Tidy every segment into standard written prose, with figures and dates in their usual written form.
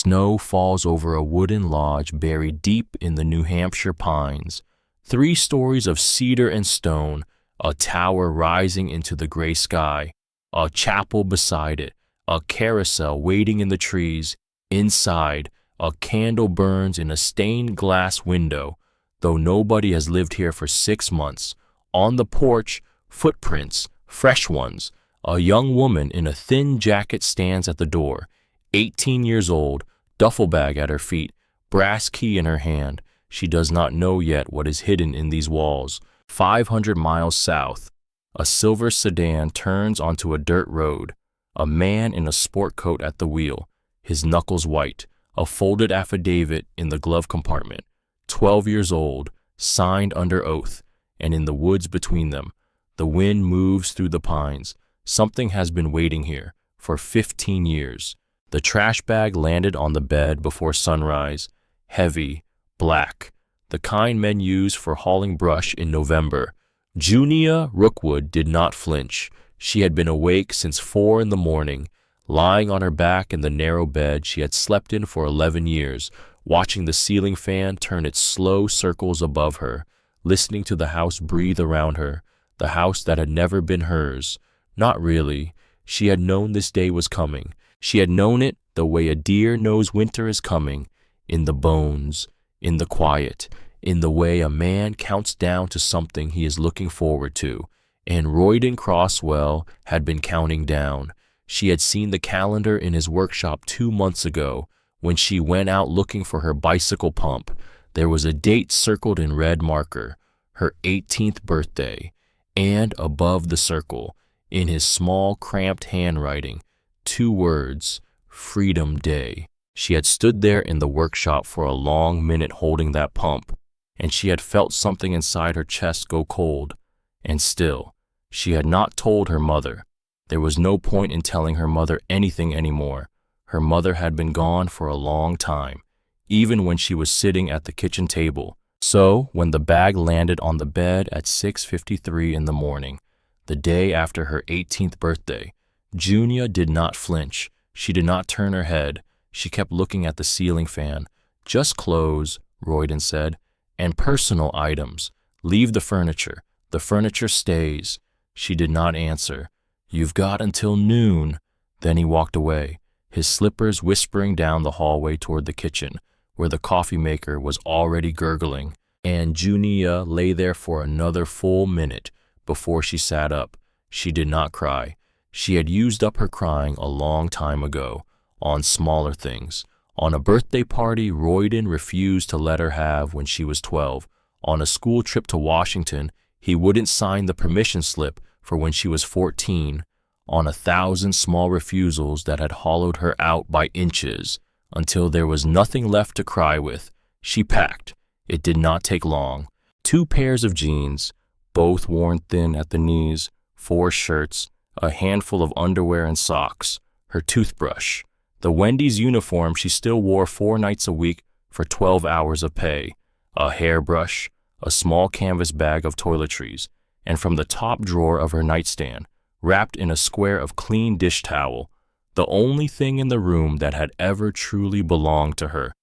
Snow falls over a wooden lodge buried deep in the New Hampshire pines. 3 stories of cedar and stone, a tower rising into the gray sky, a chapel beside it, a carousel waiting in the trees. Inside, a candle burns in a stained glass window, though nobody has lived here for 6 months. On the porch, footprints, fresh ones. A young woman in a thin jacket stands at the door, 18 years old, duffel bag at her feet, brass key in her hand. She does not know yet what is hidden in these walls. 500 miles south, a silver sedan turns onto a dirt road. A man in a sport coat at the wheel, his knuckles white, a folded affidavit in the glove compartment. 12 years old, signed under oath, and in the woods between them. The wind moves through the pines. Something has been waiting here for 15 years. The trash bag landed on the bed before sunrise, heavy, black, the kind men use for hauling brush in November. Junia Rookwood did not flinch. She had been awake since 4 in the morning, lying on her back in the narrow bed she had slept in for 11 years, watching the ceiling fan turn its slow circles above her, listening to the house breathe around her, the house that had never been hers. Not really. She had known this day was coming. She had known it the way a deer knows winter is coming, in the bones, in the quiet, in the way a man counts down to something he is looking forward to. And Royden Crosswell had been counting down. She had seen the calendar in his workshop 2 months ago when she went out looking for her bicycle pump. There was a date circled in red marker, her 18th birthday, and above the circle, in his small, cramped handwriting, 2 words, Freedom Day. She had stood there in the workshop for a long minute holding that pump, and she had felt something inside her chest go cold. And still, she had not told her mother. There was no point in telling her mother anything anymore. Her mother had been gone for a long time, even when she was sitting at the kitchen table. So, when the bag landed on the bed at 6:53 in the morning, the day after her 18th birthday, Junia did not flinch. She did not turn her head. She kept looking at the ceiling fan. "Just clothes," Royden said, "and personal items. Leave the furniture. The furniture stays." She did not answer. "You've got until noon." Then he walked away, his slippers whispering down the hallway toward the kitchen, where the coffee maker was already gurgling. And Junia lay there for another full minute before she sat up. She did not cry. She had used up her crying a long time ago, on smaller things. On a birthday party Royden refused to let her have when she was 12. On a school trip to Washington, he wouldn't sign the permission slip for when she was 14. On 1,000 small refusals that had hollowed her out by inches, until there was nothing left to cry with, she packed. It did not take long. 2 pairs of jeans, both worn thin at the knees, 4 shirts, a handful of underwear and socks, her toothbrush, the Wendy's uniform she still wore 4 nights a week for 12 hours of pay, a hairbrush, a small canvas bag of toiletries, and from the top drawer of her nightstand, wrapped in a square of clean dish towel, the only thing in the room that had ever truly belonged to her,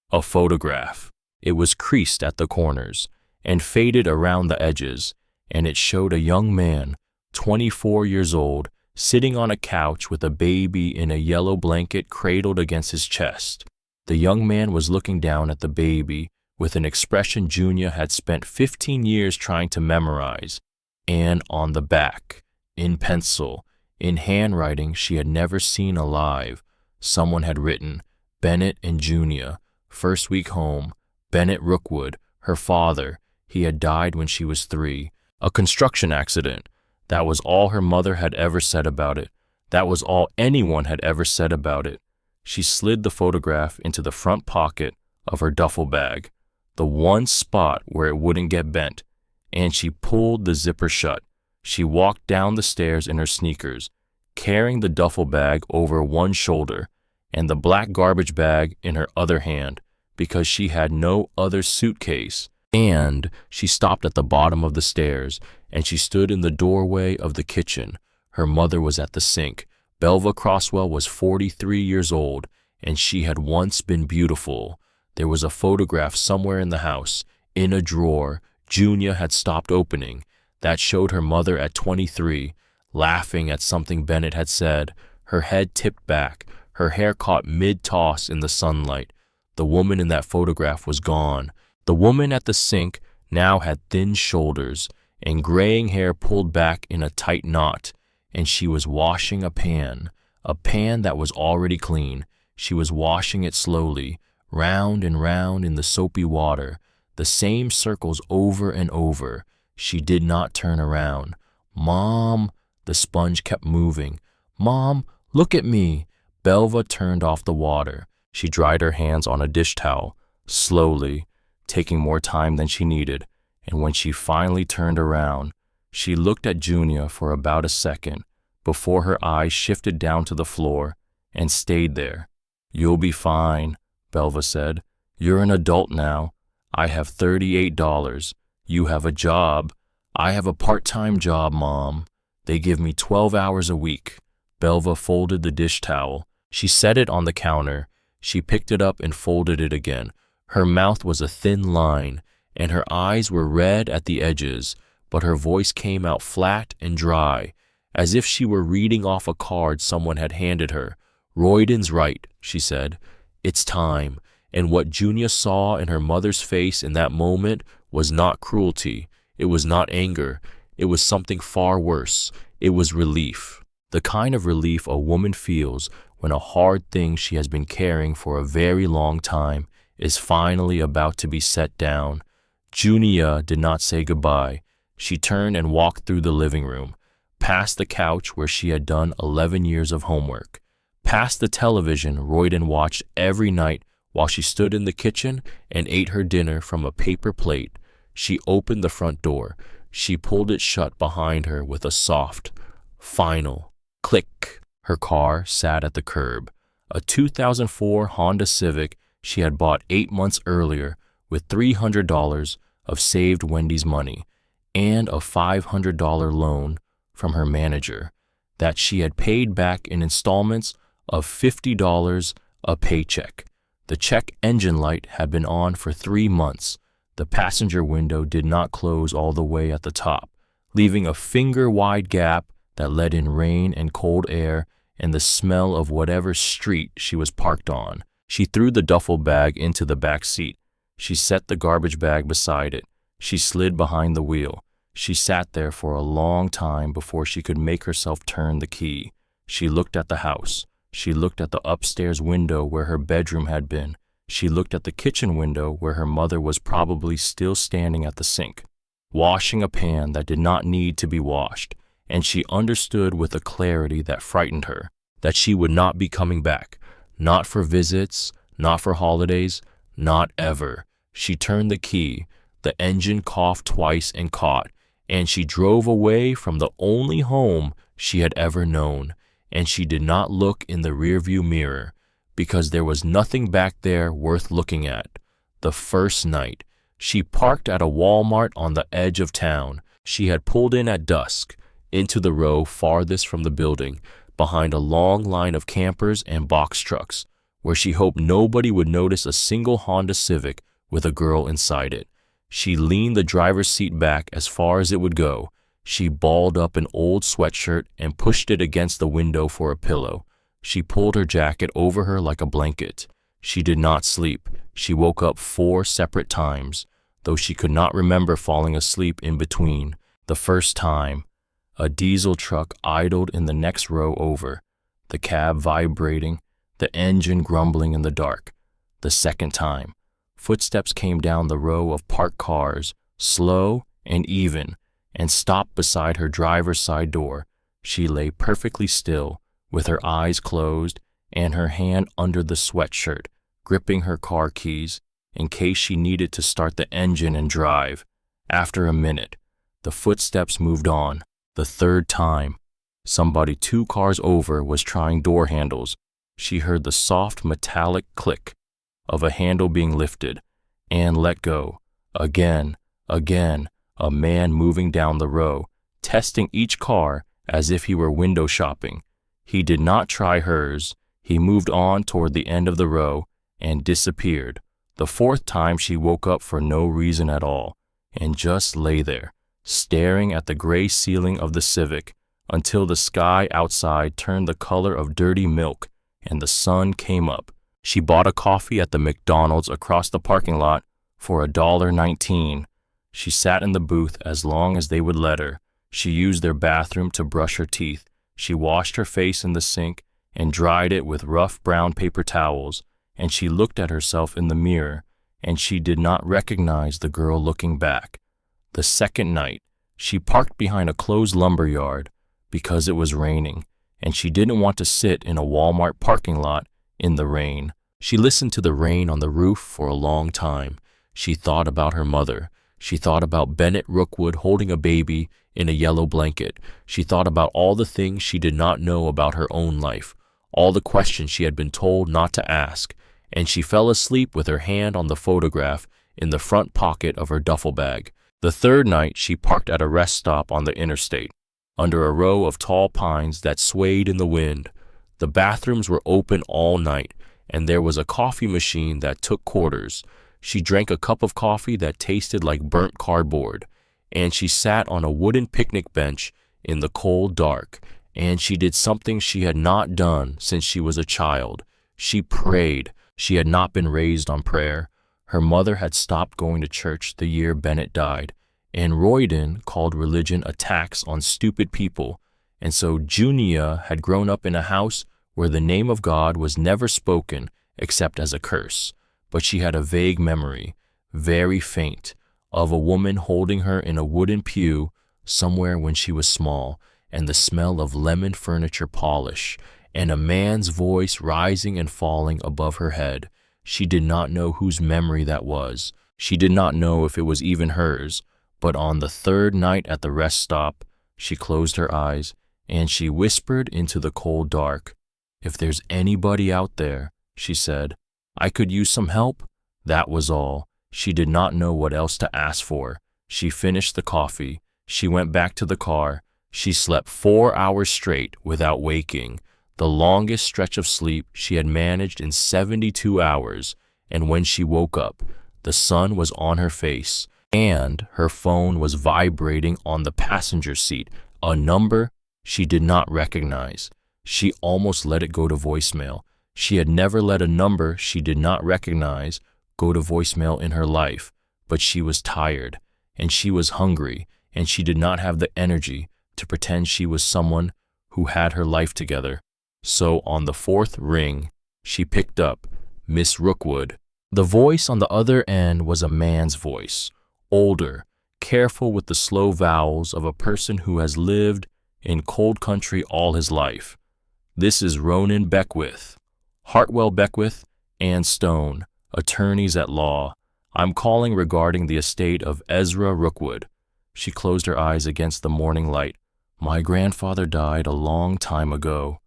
a photograph. It was creased at the corners and faded around the edges, and it showed a young man, 24 years old, sitting on a couch with a baby in a yellow blanket cradled against his chest. The young man was looking down at the baby with an expression Junia had spent 15 years trying to memorize, and on the back, in pencil, in handwriting she had never seen alive, someone had written, "Bennett and Junia, first week home, Bennett Rookwood, her father, he had died when she was 3, a construction accident." That was all her mother had ever said about it. That was all anyone had ever said about it. She slid the photograph into the front pocket of her duffel bag, the one spot where it wouldn't get bent, and she pulled the zipper shut. She walked down the stairs in her sneakers, carrying the duffel bag over one shoulder and the black garbage bag in her other hand, because she had no other suitcase. And she stopped at the bottom of the stairs, and she stood in the doorway of the kitchen. Her mother was at the sink. Belva Crosswell was 43 years old, and she had once been beautiful. There was a photograph somewhere in the house, in a drawer Junia had stopped opening, that showed her mother at 23, laughing at something Bennett had said, her head tipped back, her hair caught mid-toss in the sunlight. The woman in that photograph was gone. The woman at the sink now had thin shoulders and graying hair pulled back in a tight knot, and she was washing a pan that was already clean. She was washing it slowly, round and round in the soapy water, the same circles over and over. She did not turn around. "Mom," the sponge kept moving. "Mom, look at me." Belva turned off the water. She dried her hands on a dish towel, slowly, taking more time than she needed, and when she finally turned around, she looked at Junia for about a second before her eyes shifted down to the floor and stayed there. "You'll be fine," Belva said. "You're an adult now. I have $38. You have a job. I have a part-time job, Mom. They give me 12 hours a week." Belva folded the dish towel. She set it on the counter. She picked it up and folded it again. Her mouth was a thin line, and her eyes were red at the edges, but her voice came out flat and dry, as if she were reading off a card someone had handed her. "Royden's right," she said. "It's time." And what Junia saw in her mother's face in that moment was not cruelty. It was not anger. It was something far worse. It was relief. The kind of relief a woman feels when a hard thing she has been carrying for a very long time is finally about to be set down. Junia did not say goodbye. She turned and walked through the living room, past the couch where she had done 11 years of homework, past the television Royden watched every night while she stood in the kitchen and ate her dinner from a paper plate. She opened the front door. She pulled it shut behind her with a soft, final click. Her car sat at the curb, a 2004 Honda Civic she had bought 8 months earlier with $300 of saved Wendy's money and a $500 loan from her manager that she had paid back in installments of $50 a paycheck. The check engine light had been on for 3 months. The passenger window did not close all the way at the top, leaving a finger-wide gap that let in rain and cold air and the smell of whatever street she was parked on. She threw the duffel bag into the back seat. She set the garbage bag beside it. She slid behind the wheel. She sat there for a long time before she could make herself turn the key. She looked at the house. She looked at the upstairs window where her bedroom had been. She looked at the kitchen window where her mother was probably still standing at the sink, washing a pan that did not need to be washed, and she understood with a clarity that frightened her that she would not be coming back, not for visits, not for holidays, not ever. She turned the key. The engine coughed twice and caught, and she drove away from the only home she had ever known. And she did not look in the rearview mirror because there was nothing back there worth looking at. The first night, she parked at a Walmart on the edge of town. She had pulled in at dusk, into the row farthest from the building, behind a long line of campers and box trucks, where she hoped nobody would notice a single Honda Civic with a girl inside it. She leaned the driver's seat back as far as it would go. She balled up an old sweatshirt and pushed it against the window for a pillow. She pulled her jacket over her like a blanket. She did not sleep. She woke up 4 separate times, though she could not remember falling asleep in between. The first time, a diesel truck idled in the next row over, the cab vibrating, the engine grumbling in the dark. The second time, footsteps came down the row of parked cars, slow and even, and stopped beside her driver's side door. She lay perfectly still, with her eyes closed and her hand under the sweatshirt, gripping her car keys in case she needed to start the engine and drive. After a minute, the footsteps moved on. The third time, somebody 2 cars over was trying door handles. She heard the soft metallic click of a handle being lifted and let go. Again, a man moving down the row, testing each car as if he were window shopping. He did not try hers. He moved on toward the end of the row and disappeared. The fourth time she woke up for no reason at all and just lay there, staring at the gray ceiling of the Civic until the sky outside turned the color of dirty milk and the sun came up. She bought a coffee at the McDonald's across the parking lot for $1.19. She sat in the booth as long as they would let her. She used their bathroom to brush her teeth. She washed her face in the sink and dried it with rough brown paper towels, and she looked at herself in the mirror, and she did not recognize the girl looking back. The second night, she parked behind a closed lumber yard because it was raining, and she didn't want to sit in a Walmart parking lot in the rain. She listened to the rain on the roof for a long time. She thought about her mother. She thought about Bennett Rookwood holding a baby in a yellow blanket. She thought about all the things she did not know about her own life, all the questions she had been told not to ask, and she fell asleep with her hand on the photograph in the front pocket of her duffel bag. The third night, she parked at a rest stop on the interstate, under a row of tall pines that swayed in the wind. The bathrooms were open all night, and there was a coffee machine that took quarters. She drank a cup of coffee that tasted like burnt cardboard, and she sat on a wooden picnic bench in the cold dark, and she did something she had not done since she was a child. She prayed. She had not been raised on prayer. Her mother had stopped going to church the year Bennett died, and Royden called religion a tax on stupid people, and so Junia had grown up in a house where the name of God was never spoken except as a curse. But she had a vague memory, very faint, of a woman holding her in a wooden pew somewhere when she was small, and the smell of lemon furniture polish, and a man's voice rising and falling above her head. She did not know whose memory that was. She did not know if it was even hers, but on the third night at the rest stop, she closed her eyes, and she whispered into the cold dark, "If there's anybody out there," she said, "I could use some help." That was all. She did not know what else to ask for. She finished the coffee. She went back to the car. She slept 4 hours straight without waking, the longest stretch of sleep she had managed in 72 hours, and when she woke up, the sun was on her face, and her phone was vibrating on the passenger seat, a number she did not recognize. She almost let it go to voicemail. She had never let a number she did not recognize go to voicemail in her life, but she was tired, and she was hungry, and she did not have the energy to pretend she was someone who had her life together. So on the fourth ring, she picked up Miss Rookwood. The voice on the other end was a man's voice, older, careful with the slow vowels of a person who has lived in cold country all his life. "This is Ronan Beckwith, Hartwell Beckwith and Stone, attorneys at law. I'm calling regarding the estate of Ezra Rookwood." She closed her eyes against the morning light. "My grandfather died a long time ago."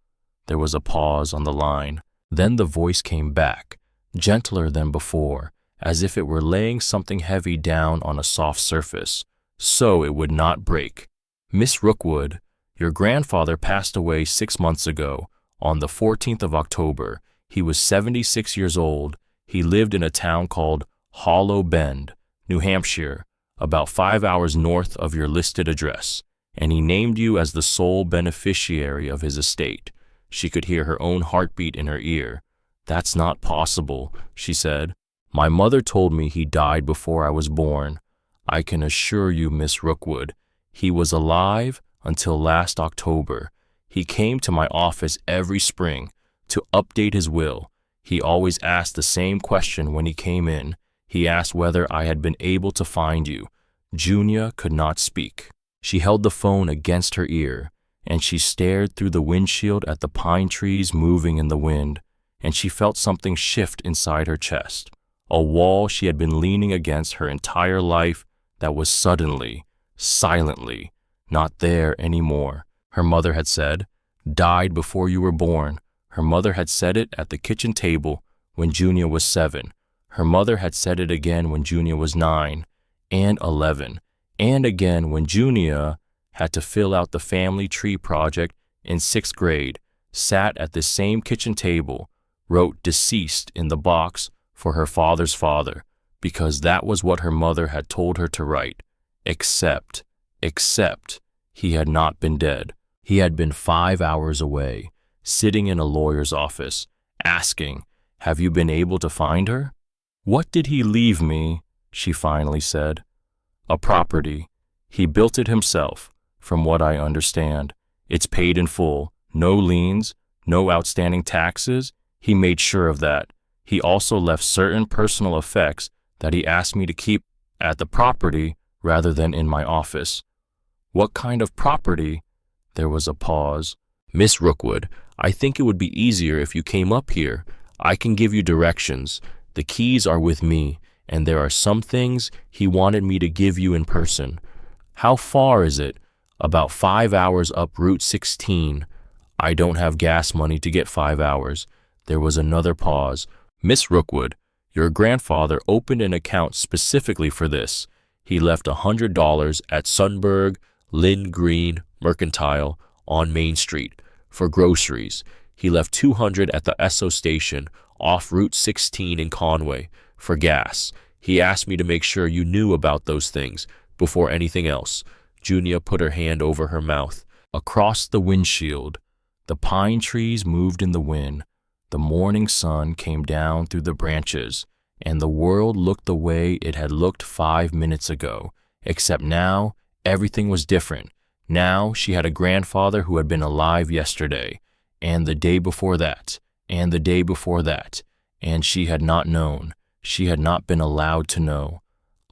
There was a pause on the line. Then the voice came back, gentler than before, as if it were laying something heavy down on a soft surface, so it would not break. "Miss Rookwood, your grandfather passed away 6 months ago, on the 14th of October. He was 76 years old. He lived in a town called Hollow Bend, New Hampshire, about 5 hours north of your listed address, and he named you as the sole beneficiary of his estate." She could hear her own heartbeat in her ear. "That's not possible," she said. "My mother told me he died before I was born. I can assure you, Miss Rookwood, he was alive until last October. He came to my office every spring to update his will. He always asked the same question when he came in. He asked whether I had been able to find you." Junia could not speak. She held the phone against her ear, and she stared through the windshield at the pine trees moving in the wind, and she felt something shift inside her chest, a wall she had been leaning against her entire life that was suddenly, silently, not there anymore. Her mother had said, "Died before you were born." Her mother had said it at the kitchen table when Junia was 7. Her mother had said it again when Junia was 9 and 11, and again when Junia had to fill out the family tree project in 6th grade. sat at the same kitchen table, wrote deceased in the box for her father's father, because that was what her mother had told her to write, except he had not been dead. He had been 5 hours away, sitting in a lawyer's office, asking, "Have you been able to find her?" "What did he leave me?" she finally said. "A property. He built it himself, from what I understand. It's paid in full, no liens, no outstanding taxes. He made sure of that. He also left certain personal effects that he asked me to keep at the property rather than in my office." "What kind of property?" There was a pause. "Miss Rookwood, I think it would be easier if you came up here. I can give you directions. The keys are with me, and there are some things he wanted me to give you in person." "How far is it?" "About 5 hours up Route 16. I don't have gas money to get 5 hours. There was another pause. "Miss Rookwood, your grandfather opened an account specifically for this. He left $100 at Sunberg, Lynn Green, Mercantile on Main Street for groceries. He left $200 at the Esso station off Route 16 in Conway for gas. He asked me to make sure you knew about those things before anything else." Junia put her hand over her mouth. Across the windshield, the pine trees moved in the wind. The morning sun came down through the branches, and the world looked the way it had looked 5 minutes ago, except now everything was different. Now she had a grandfather who had been alive yesterday, and the day before that, and the day before that, and she had not known. She had not been allowed to know.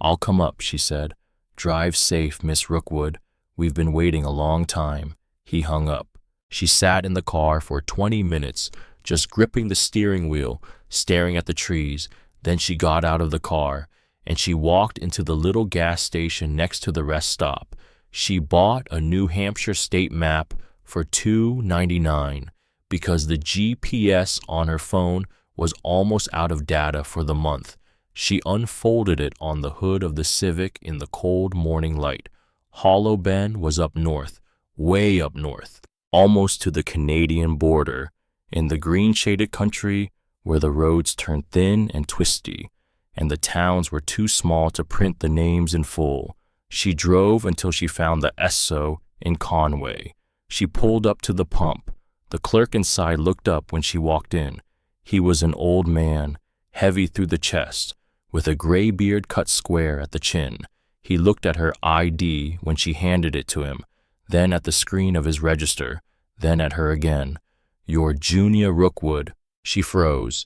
"I'll come up," she said. "Drive safe, Miss Rookwood. We've been waiting a long time." He hung up. She sat in the car for 20 minutes, just gripping the steering wheel, staring at the trees. Then she got out of the car, and she walked into the little gas station next to the rest stop. She bought a New Hampshire state map for $2.99 because the GPS on her phone was almost out of data for the month. She unfolded it on the hood of the Civic in the cold morning light. Hollow Bend was up north, way up north, almost to the Canadian border, in the green-shaded country where the roads turned thin and twisty, and the towns were too small to print the names in full. She drove until she found the Esso in Conway. She pulled up to the pump. The clerk inside looked up when she walked in. He was an old man, heavy through the chest, with a gray beard cut square at the chin. He looked at her ID when she handed it to him, then at the screen of his register, then at her again. "You're Junia Rookwood." She froze.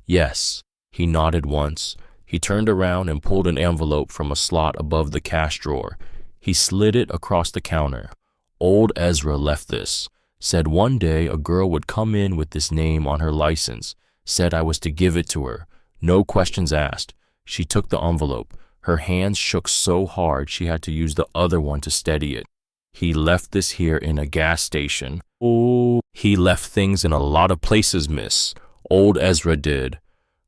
"Yes." He nodded once. He turned around and pulled an envelope from a slot above the cash drawer. He slid it across the counter. "Old Ezra left this. Said one day a girl would come in with this name on her license. Said I was to give it to her. No questions asked." She took the envelope. Her hands shook so hard she had to use the other one to steady it. "He left this here in a gas station." "Oh, he left things in a lot of places, miss. Old Ezra did."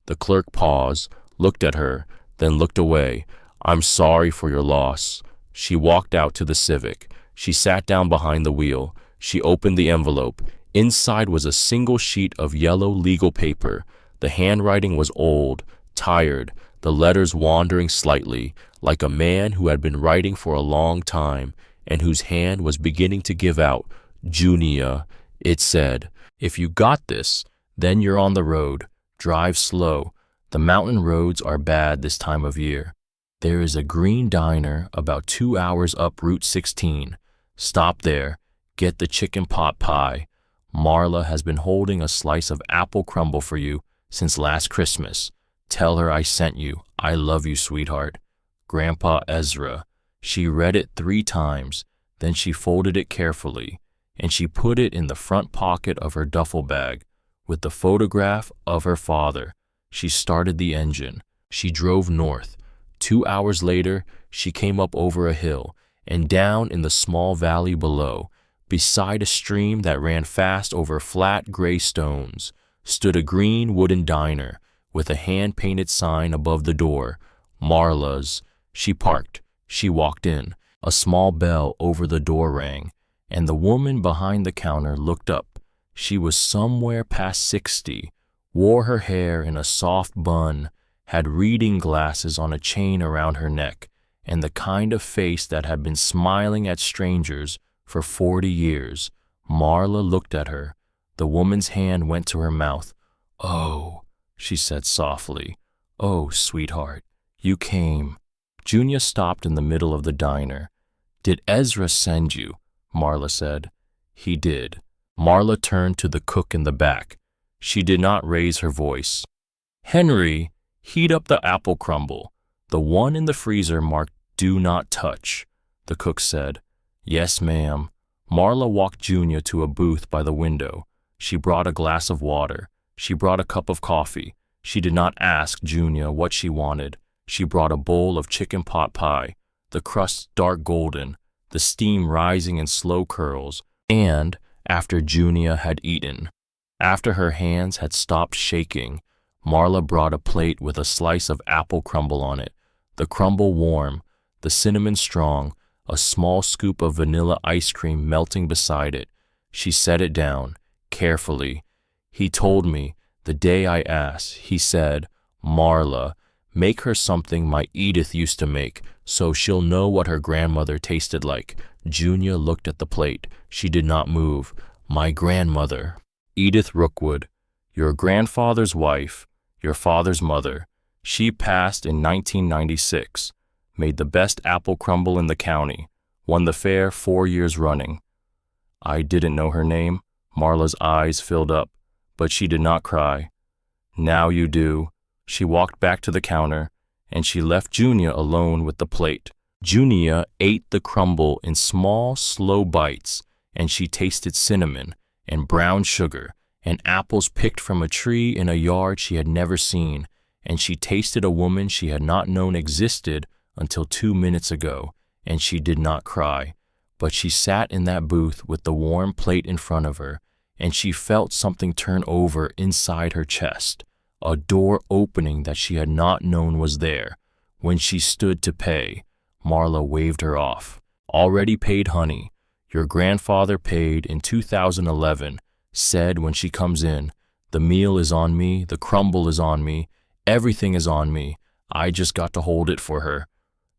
The clerk paused, looked at her, then looked away. "I'm sorry for your loss." She walked out to the Civic. She sat down behind the wheel. She opened the envelope. Inside was a single sheet of yellow legal paper. The handwriting was old, tired, the letters wandering slightly, like a man who had been writing for a long time and whose hand was beginning to give out. "Junia," it said. "If you got this, then you're on the road. Drive slow. The mountain roads are bad this time of year. There is a green diner about 2 hours up Route 16. Stop there. Get the chicken pot pie. Marla has been holding a slice of apple crumble for you since last Christmas. Tell her I sent you. I love you, sweetheart. Grandpa Ezra." She read it 3 times, then she folded it carefully, and she put it in the front pocket of her duffel bag with the photograph of her father. She started the engine. She drove north. 2 hours later, she came up over a hill and down in the small valley below. Beside a stream that ran fast over flat gray stones stood a green wooden diner with a hand-painted sign above the door, "Marla's." She parked. She walked in. A small bell over the door rang, and the woman behind the counter looked up. She was somewhere past 60, wore her hair in a soft bun, had reading glasses on a chain around her neck, and the kind of face that had been smiling at strangers for 40 years. Marla looked at her. The woman's hand went to her mouth. "Oh," she said softly. "Oh, sweetheart, you came." Junia stopped in the middle of the diner. "Did Ezra send you?" Marla said. "He did." Marla turned to the cook in the back. She did not raise her voice. "Henry, heat up the apple crumble. The one in the freezer marked 'Do not touch,'" the cook said. "Yes, ma'am." Marla walked Junia to a booth by the window. She brought a glass of water. She brought a cup of coffee. She did not ask Junia what she wanted. She brought a bowl of chicken pot pie, the crust dark golden, the steam rising in slow curls, and after Junia had eaten, after her hands had stopped shaking, Marla brought a plate with a slice of apple crumble on it, the crumble warm, the cinnamon strong, a small scoop of vanilla ice cream melting beside it. She set it down, carefully. "He told me, the day I asked, he said, 'Marla, make her something my Edith used to make, so she'll know what her grandmother tasted like.'" Junia looked at the plate. She did not move. "My grandmother, Edith Rookwood, your grandfather's wife, your father's mother. She passed in 1996, made the best apple crumble in the county, won the fair 4 years running." I didn't know her name. Marla's eyes filled up, but she did not cry. "Now you do." She walked back to the counter, and she left Junia alone with the plate. Junia ate the crumble in small, slow bites, and she tasted cinnamon and brown sugar and apples picked from a tree in a yard she had never seen, and she tasted a woman she had not known existed until 2 minutes ago, and she did not cry. But she sat in that booth with the warm plate in front of her, and she felt something turn over inside her chest, a door opening that she had not known was there. When she stood to pay, Marla waved her off. "Already paid, honey. Your grandfather paid in 2011, said when she comes in, 'The meal is on me, the crumble is on me, everything is on me. I just got to hold it for her.'"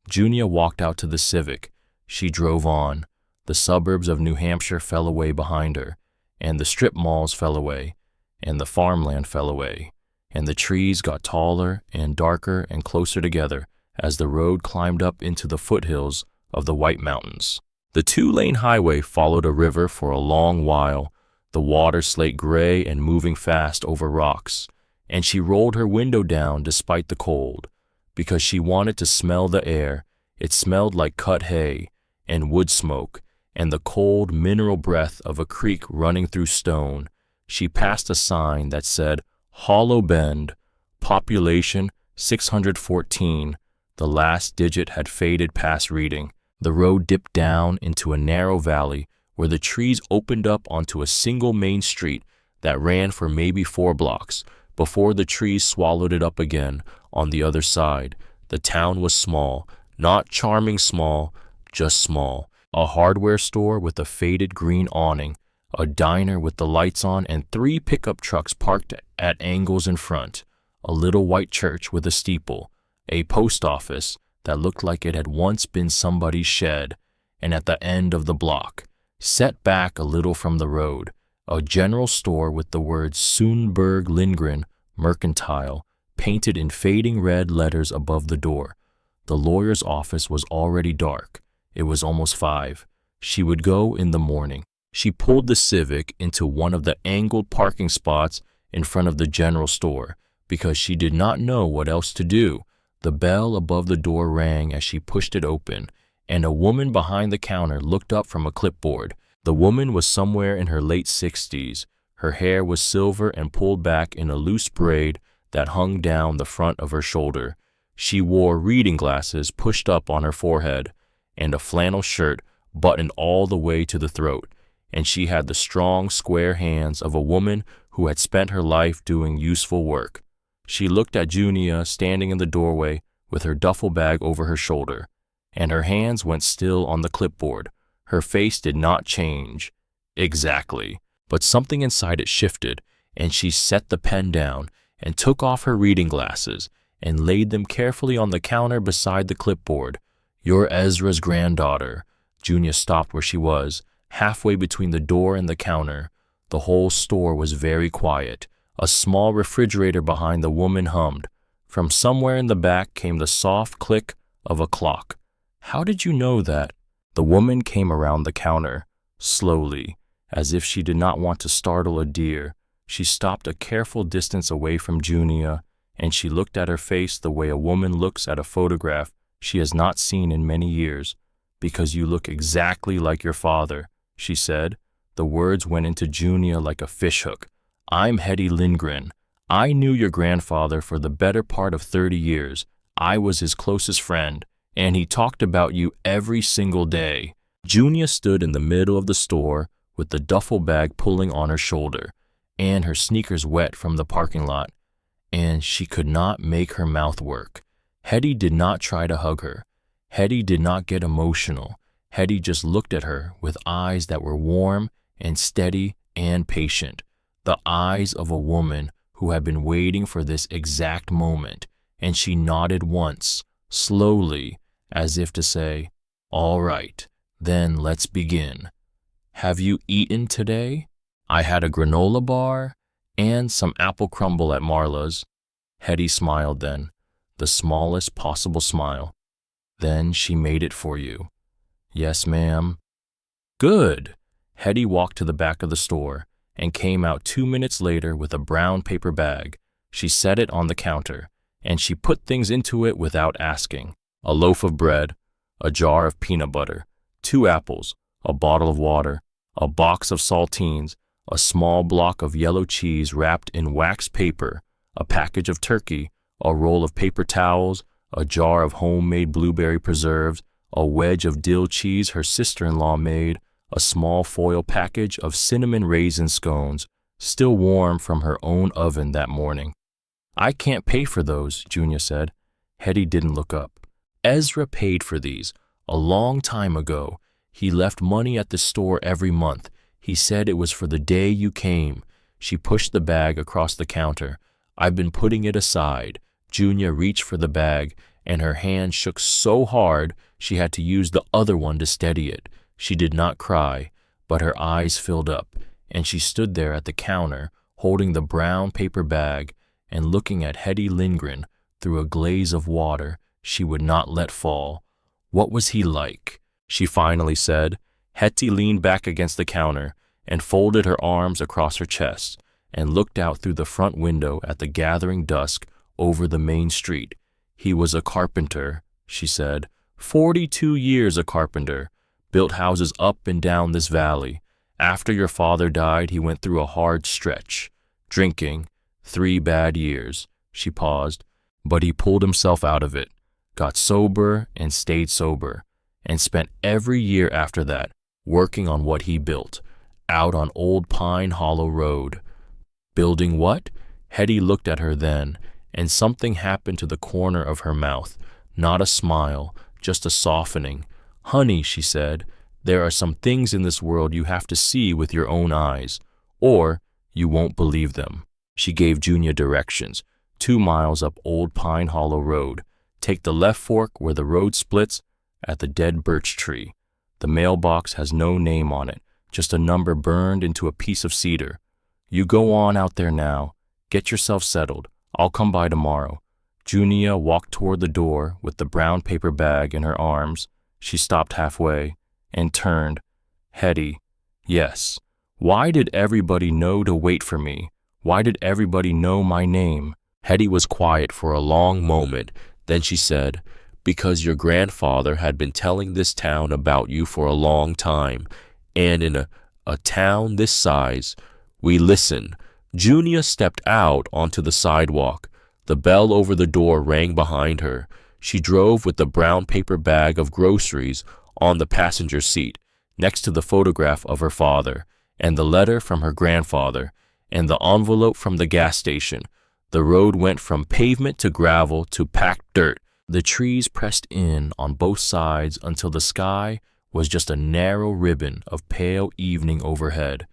Junia walked out to the Civic. She drove on. The suburbs of New Hampshire fell away behind her, and the strip malls fell away, and the farmland fell away, and the trees got taller and darker and closer together as the road climbed up into the foothills of the White Mountains. The 2-lane highway followed a river for a long while, the water slate gray and moving fast over rocks, and she rolled her window down despite the cold, because she wanted to smell the air. It smelled like cut hay and wood smoke and the cold mineral breath of a creek running through stone. She passed a sign that said, "Hollow Bend, population 614. The last digit had faded past reading. The road dipped down into a narrow valley where the trees opened up onto a single main street that ran for maybe 4 blocks before the trees swallowed it up again on the other side. The town was small, not charming small, just small. A hardware store with a faded green awning, a diner with the lights on and 3 pickup trucks parked at angles in front, a little white church with a steeple, a post office that looked like it had once been somebody's shed, and at the end of the block, set back a little from the road, a general store with the words Sundberg Lindgren Mercantile painted in fading red letters above the door. The lawyer's office was already dark. It was almost 5. She would go in the morning. She pulled the Civic into one of the angled parking spots in front of the general store because she did not know what else to do. The bell above the door rang as she pushed it open, and a woman behind the counter looked up from a clipboard. The woman was somewhere in her late 60s. Her hair was silver and pulled back in a loose braid that hung down the front of her shoulder. She wore reading glasses pushed up on her forehead and a flannel shirt buttoned all the way to the throat, and she had the strong, square hands of a woman who had spent her life doing useful work. She looked at Junia standing in the doorway with her duffel bag over her shoulder, and her hands went still on the clipboard. Her face did not change. Exactly. but something inside it shifted, and she set the pen down and took off her reading glasses and laid them carefully on the counter beside the clipboard. "You're Ezra's granddaughter." Junia stopped where she was, halfway between the door and the counter. The whole store was very quiet. A small refrigerator behind the woman hummed. From somewhere in the back came the soft click of a clock. "How did you know that?" The woman came around the counter, slowly, as if she did not want to startle a deer. She stopped a careful distance away from Junia, and she looked at her face the way a woman looks at a photograph she has not seen in many years. "Because you look exactly like your father," she said. The words went into Junia like a fishhook. "I'm Hetty Lindgren. I knew your grandfather for the better part of 30 years. I was his closest friend, and he talked about you every single day." Junia stood in the middle of the store with the duffel bag pulling on her shoulder, and her sneakers wet from the parking lot, and she could not make her mouth work. Hetty did not try to hug her. Hetty did not get emotional. Hetty just looked at her with eyes that were warm and steady and patient. The eyes of a woman who had been waiting for this exact moment, and she nodded once, slowly, as if to say, "All right, then let's begin. Have you eaten today?" "I had a granola bar and some apple crumble at Marla's." Hetty smiled then, the smallest possible smile. "Then she made it for you." "Yes, ma'am." "Good." Hetty walked to the back of the store and came out 2 minutes later with a brown paper bag. She set it on the counter, and she put things into it without asking. A loaf of bread, a jar of peanut butter, 2 apples, a bottle of water, a box of saltines, a small block of yellow cheese wrapped in wax paper, a package of turkey, a roll of paper towels, a jar of homemade blueberry preserves, a wedge of dill cheese her sister-in-law made, a small foil package of cinnamon raisin scones, still warm from her own oven that morning. "I can't pay for those," Junia said. Hetty didn't look up. "Ezra paid for these a long time ago. He left money at the store every month. He said it was for the day you came." She pushed the bag across the counter. "I've been putting it aside." Junia reached for the bag, and her hand shook so hard she had to use the other one to steady it. She did not cry, but her eyes filled up, and she stood there at the counter, holding the brown paper bag and looking at Hetty Lindgren through a glaze of water she would not let fall. "What was he like?" she finally said. Hetty leaned back against the counter and folded her arms across her chest and looked out through the front window at the gathering dusk over the main street. "He was a carpenter," she said. 42 years a carpenter. Built houses up and down this valley. After your father died, he went through a hard stretch. Drinking, 3 bad years." She paused, but he pulled himself out of it, got sober and stayed sober, and spent every year after that working on what he built, out on Old Pine Hollow Road. "Building what?" Hetty looked at her then, and something happened to the corner of her mouth. Not a smile, just a softening. "Honey," she said, "there are some things in this world you have to see with your own eyes, or you won't believe them." She gave Junia directions. 2 miles up Old Pine Hollow Road. Take the left fork where the road splits at the dead birch tree. The mailbox has no name on it, just a number burned into a piece of cedar. You go on out there now. Get yourself settled. I'll come by tomorrow. Junia walked toward the door with the brown paper bag in her arms. She stopped halfway and turned. "Hetty, yes. Why did everybody know to wait for me? Why did everybody know my name?" Hetty was quiet for a long moment. Then she said, "Because your grandfather had been telling this town about you for a long time, and in a town this size, we listen." Junia stepped out onto the sidewalk. The bell over the door rang behind her. She drove with the brown paper bag of groceries on the passenger seat, next to the photograph of her father, and the letter from her grandfather, and the envelope from the gas station. The road went from pavement to gravel to packed dirt. The trees pressed in on both sides until the sky was just a narrow ribbon of pale evening overhead.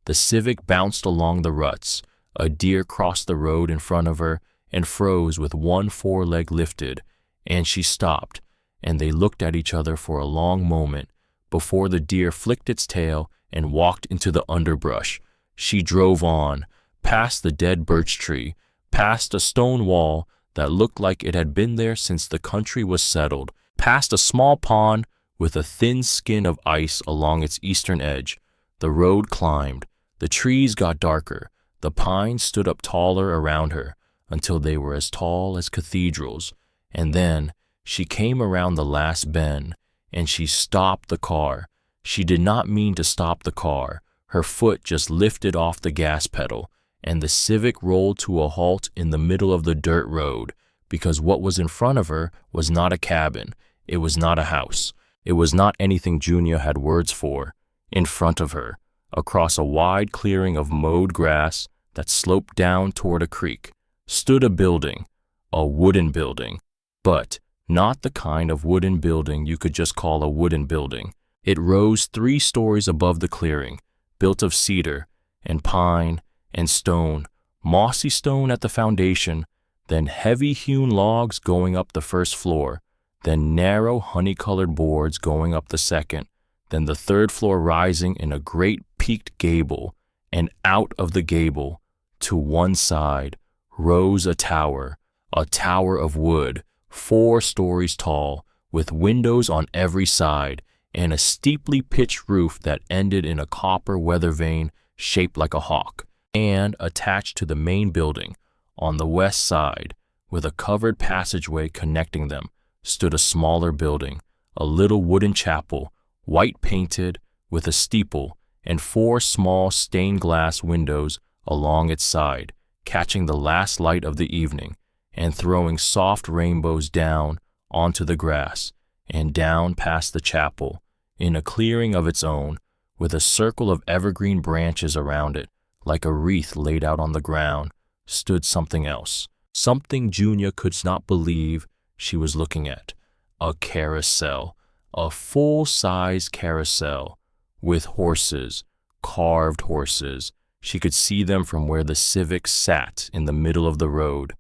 The Civic bounced along the ruts. A deer crossed the road in front of her and froze with one foreleg lifted, and she stopped, and they looked at each other for a long moment before the deer flicked its tail and walked into the underbrush. She drove on, past the dead birch tree, past a stone wall that looked like it had been there since the country was settled, past a small pond with a thin skin of ice along its eastern edge. The road climbed. The trees got darker. The pines stood up taller around her until they were as tall as cathedrals. And then she came around the last bend, and she stopped the car. She did not mean to stop the car. Her foot just lifted off the gas pedal, and the Civic rolled to a halt in the middle of the dirt road, because what was in front of her was not a cabin. It was not a house. It was not anything Junior had words for. In front of her, across a wide clearing of mowed grass that sloped down toward a creek, stood a building, a wooden building, but not the kind of wooden building you could just call a wooden building. It rose 3 stories above the clearing, built of cedar and pine and stone, mossy stone at the foundation, then heavy hewn logs going up the first floor, then narrow honey-colored boards going up the second, then the third floor rising in a great peaked gable, and out of the gable, to one side, rose a tower of wood, 4 stories tall, with windows on every side, and a steeply pitched roof that ended in a copper weather vane shaped like a hawk. And attached to the main building, on the west side, with a covered passageway connecting them, stood a smaller building, a little wooden chapel, white painted, with a steeple and 4 small stained glass windows along its side, catching the last light of the evening and throwing soft rainbows down onto the grass and down past the chapel, in a clearing of its own, with a circle of evergreen branches around it, like a wreath laid out on the ground, stood something else, something Junior could not believe she was looking at. A carousel, a full-size carousel, with horses, carved horses. She could see them from where the Civic sat in the middle of the road.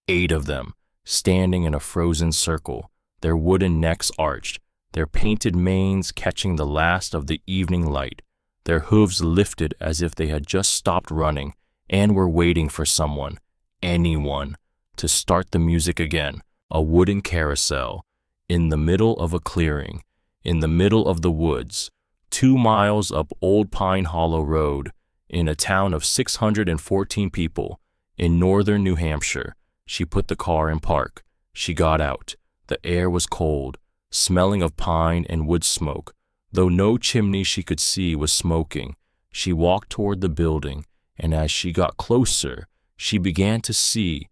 8 of them, standing in a frozen circle, their wooden necks arched, their painted manes catching the last of the evening light, their hooves lifted as if they had just stopped running and were waiting for someone, anyone, to start the music again. A wooden carousel, in the middle of a clearing, in the middle of the woods, 2 miles up Old Pine Hollow Road, in a town of 614 people, in northern New Hampshire. She put the car in park. She got out. The air was cold, smelling of pine and wood smoke, though no chimney she could see was smoking. She walked toward the building, and as she got closer, she began to see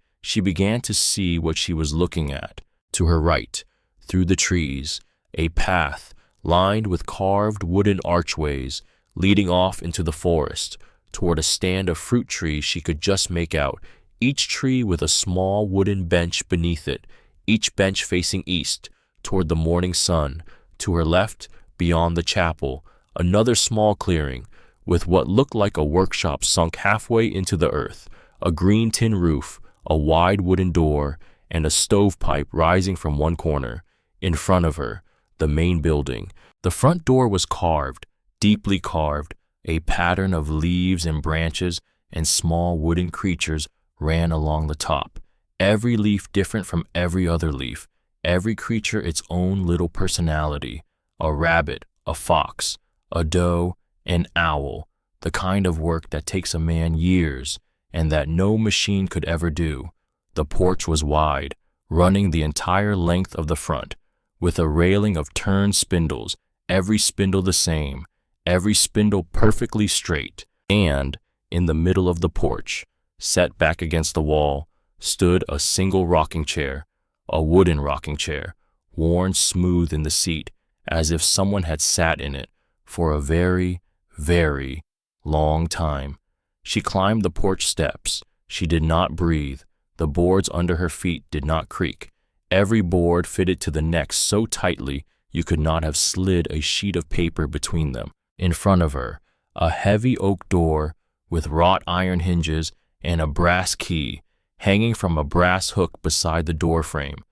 what she was looking at. To her right, through the trees, a path lined with carved wooden archways leading off into the forest, toward a stand of fruit trees she could just make out, each tree with a small wooden bench beneath it, each bench facing east, toward the morning sun. To her left, beyond the chapel, another small clearing, with what looked like a workshop sunk halfway into the earth, a green tin roof, a wide wooden door, and a stovepipe rising from one corner. In front of her, the main building. The front door was carved, deeply carved. A pattern of leaves and branches and small wooden creatures ran along the top, every leaf different from every other leaf, every creature its own little personality. A rabbit, a fox, a doe, an owl, the kind of work that takes a man years and that no machine could ever do. The porch was wide, running the entire length of the front, with a railing of turned spindles, every spindle the same, every spindle perfectly straight. And in the middle of the porch, set back against the wall, stood a single rocking chair, a wooden rocking chair, worn smooth in the seat, as if someone had sat in it for a very, very long time. She climbed the porch steps. She did not breathe. The boards under her feet did not creak. Every board fitted to the next so tightly you could not have slid a sheet of paper between them. In front of her, a heavy oak door with wrought iron hinges and a brass key hanging from a brass hook beside the door frame,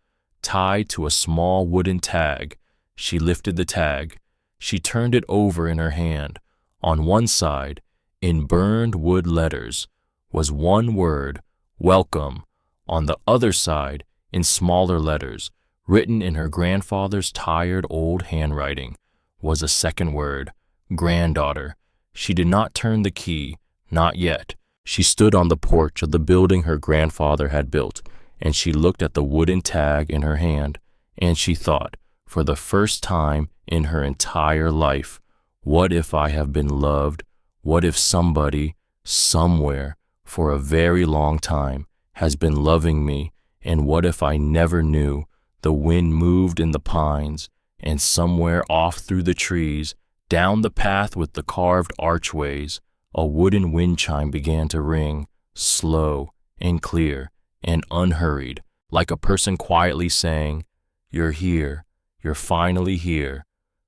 tied to a small wooden tag. She lifted the tag. She turned it over in her hand. On one side, in burned wood letters, was one word, "Welcome." On the other side, in smaller letters, written in her grandfather's tired old handwriting, was a second word, "Granddaughter." She did not turn the key, not yet. She stood on the porch of the building her grandfather had built, and she looked at the wooden tag in her hand, and she thought, for the first time in her entire life, what if I have been loved? What if somebody, somewhere, for a very long time, has been loving me? And what if I never knew? The wind moved in the pines, and somewhere off through the trees, down the path with the carved archways, a wooden wind chime began to ring, slow and clear and unhurried, like a person quietly saying, "You're here, you're finally here."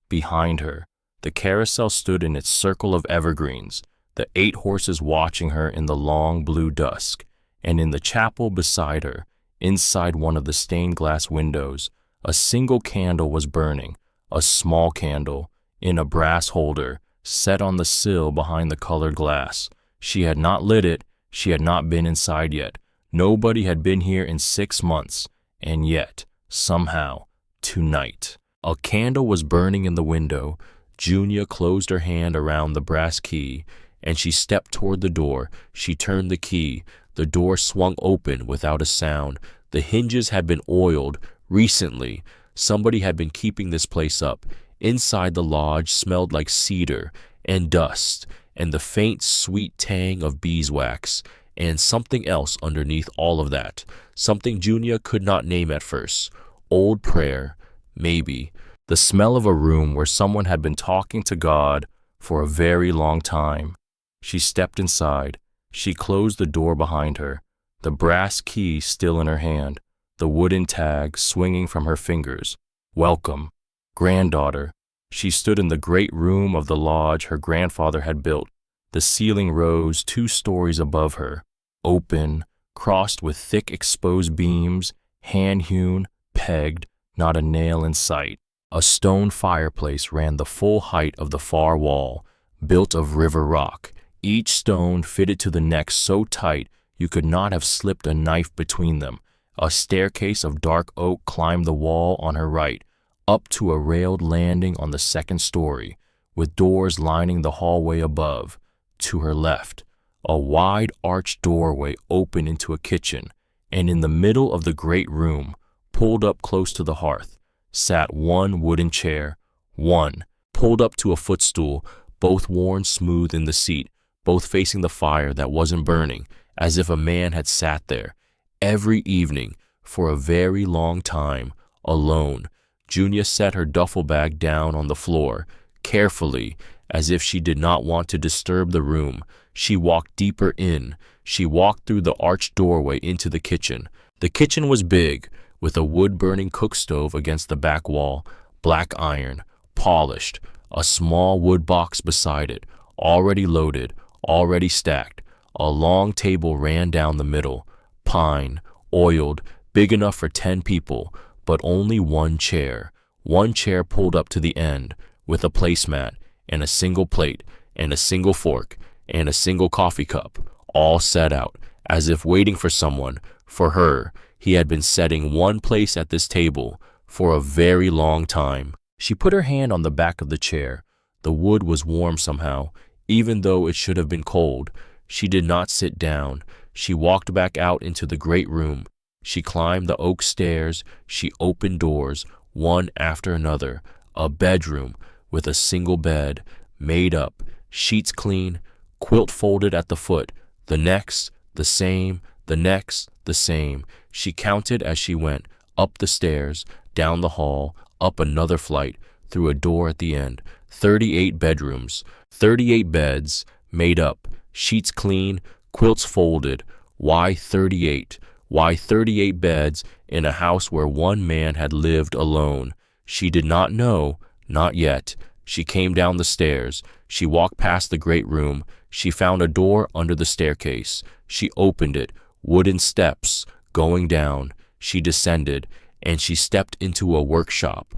Behind her, the carousel stood in its circle of evergreens, the 8 horses watching her in the long blue dusk, and in the chapel beside her, inside one of the stained glass windows, a single candle was burning, a small candle, in a brass holder, set on the sill behind the colored glass. She had not lit it, she had not been inside yet. Nobody had been here in 6 months, and yet, somehow, tonight. A candle was burning in the window. Junia closed her hand around the brass key, and she stepped toward the door. She turned the key. The door swung open without a sound. The hinges had been oiled recently. Somebody had been keeping this place up. Inside the lodge smelled like cedar and dust and the faint sweet tang of beeswax, and something else underneath all of that, something Junia could not name at first. Old prayer, maybe. The smell of a room where someone had been talking to God for a very long time. She stepped inside. She closed the door behind her, the brass key still in her hand, the wooden tag swinging from her fingers. Welcome, granddaughter. She stood in the great room of the lodge her grandfather had built. The ceiling rose 2 stories above her, open, crossed with thick exposed beams, hand-hewn, pegged, not a nail in sight. A stone fireplace ran the full height of the far wall, built of river rock. Each stone fitted to the next so tight you could not have slipped a knife between them. A staircase of dark oak climbed the wall on her right, up to a railed landing on the 2nd story, with doors lining the hallway above. To her left, a wide arched doorway opened into a kitchen, and in the middle of the great room, pulled up close to the hearth, sat one wooden chair, one, pulled up to a footstool, both worn smooth in the seat, both facing the fire that wasn't burning, as if a man had sat there every evening for a very long time, alone. Junia set her duffel bag down on the floor, carefully, as if she did not want to disturb the room. She walked deeper in. She walked through the arched doorway into the kitchen. The kitchen was big, with a wood-burning cook stove against the back wall, black iron, polished, a small wood box beside it, already loaded, already stacked. A long table ran down the middle, pine, oiled, big enough for 10 people, but only one chair pulled up to the end, with a placemat, and a single plate, and a single fork, and a single coffee cup, all set out, as if waiting for someone. For her, he had been setting one place at this table for a very long time. She put her hand on the back of the chair. The wood was warm somehow, even though it should have been cold. She did not sit down. She walked back out into the great room. She climbed the oak stairs. She opened doors, one after another. A bedroom with a single bed, made up, sheets clean, quilt folded at the foot. The next, the same, the next, the same. She counted as she went, up the stairs, down the hall, up another flight, through a door at the end. 38 bedrooms, 38 beds, made up, sheets clean, quilts folded. Why 38? Why 38 beds in a house where one man had lived alone? She did not know, not yet. She came down the stairs. She walked past the great room. She found a door under the staircase. She opened it. Wooden steps going down. She descended, and she stepped into a workshop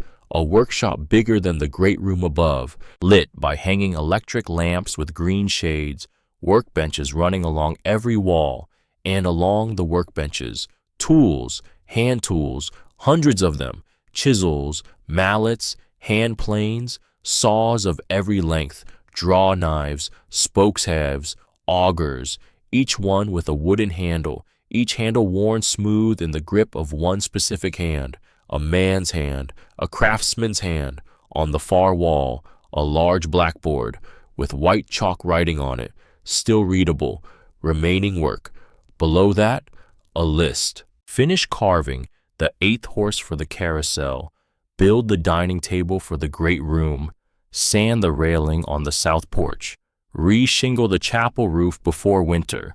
bigger than the great room above, lit by hanging electric lamps with green shades, workbenches running along every wall, and along the workbenches, tools, hand tools, hundreds of them, chisels, mallets, hand planes, saws of every length, draw knives, spokes halves, augers, each one with a wooden handle, each handle worn smooth in the grip of one specific hand, a man's hand, a craftsman's hand. On the far wall, a large blackboard with white chalk writing on it, still readable, remaining work. Below that, a list. Finish carving the 8th horse for the carousel. Build the dining table for the great room. Sand the railing on the south porch. Re-shingle the chapel roof before winter.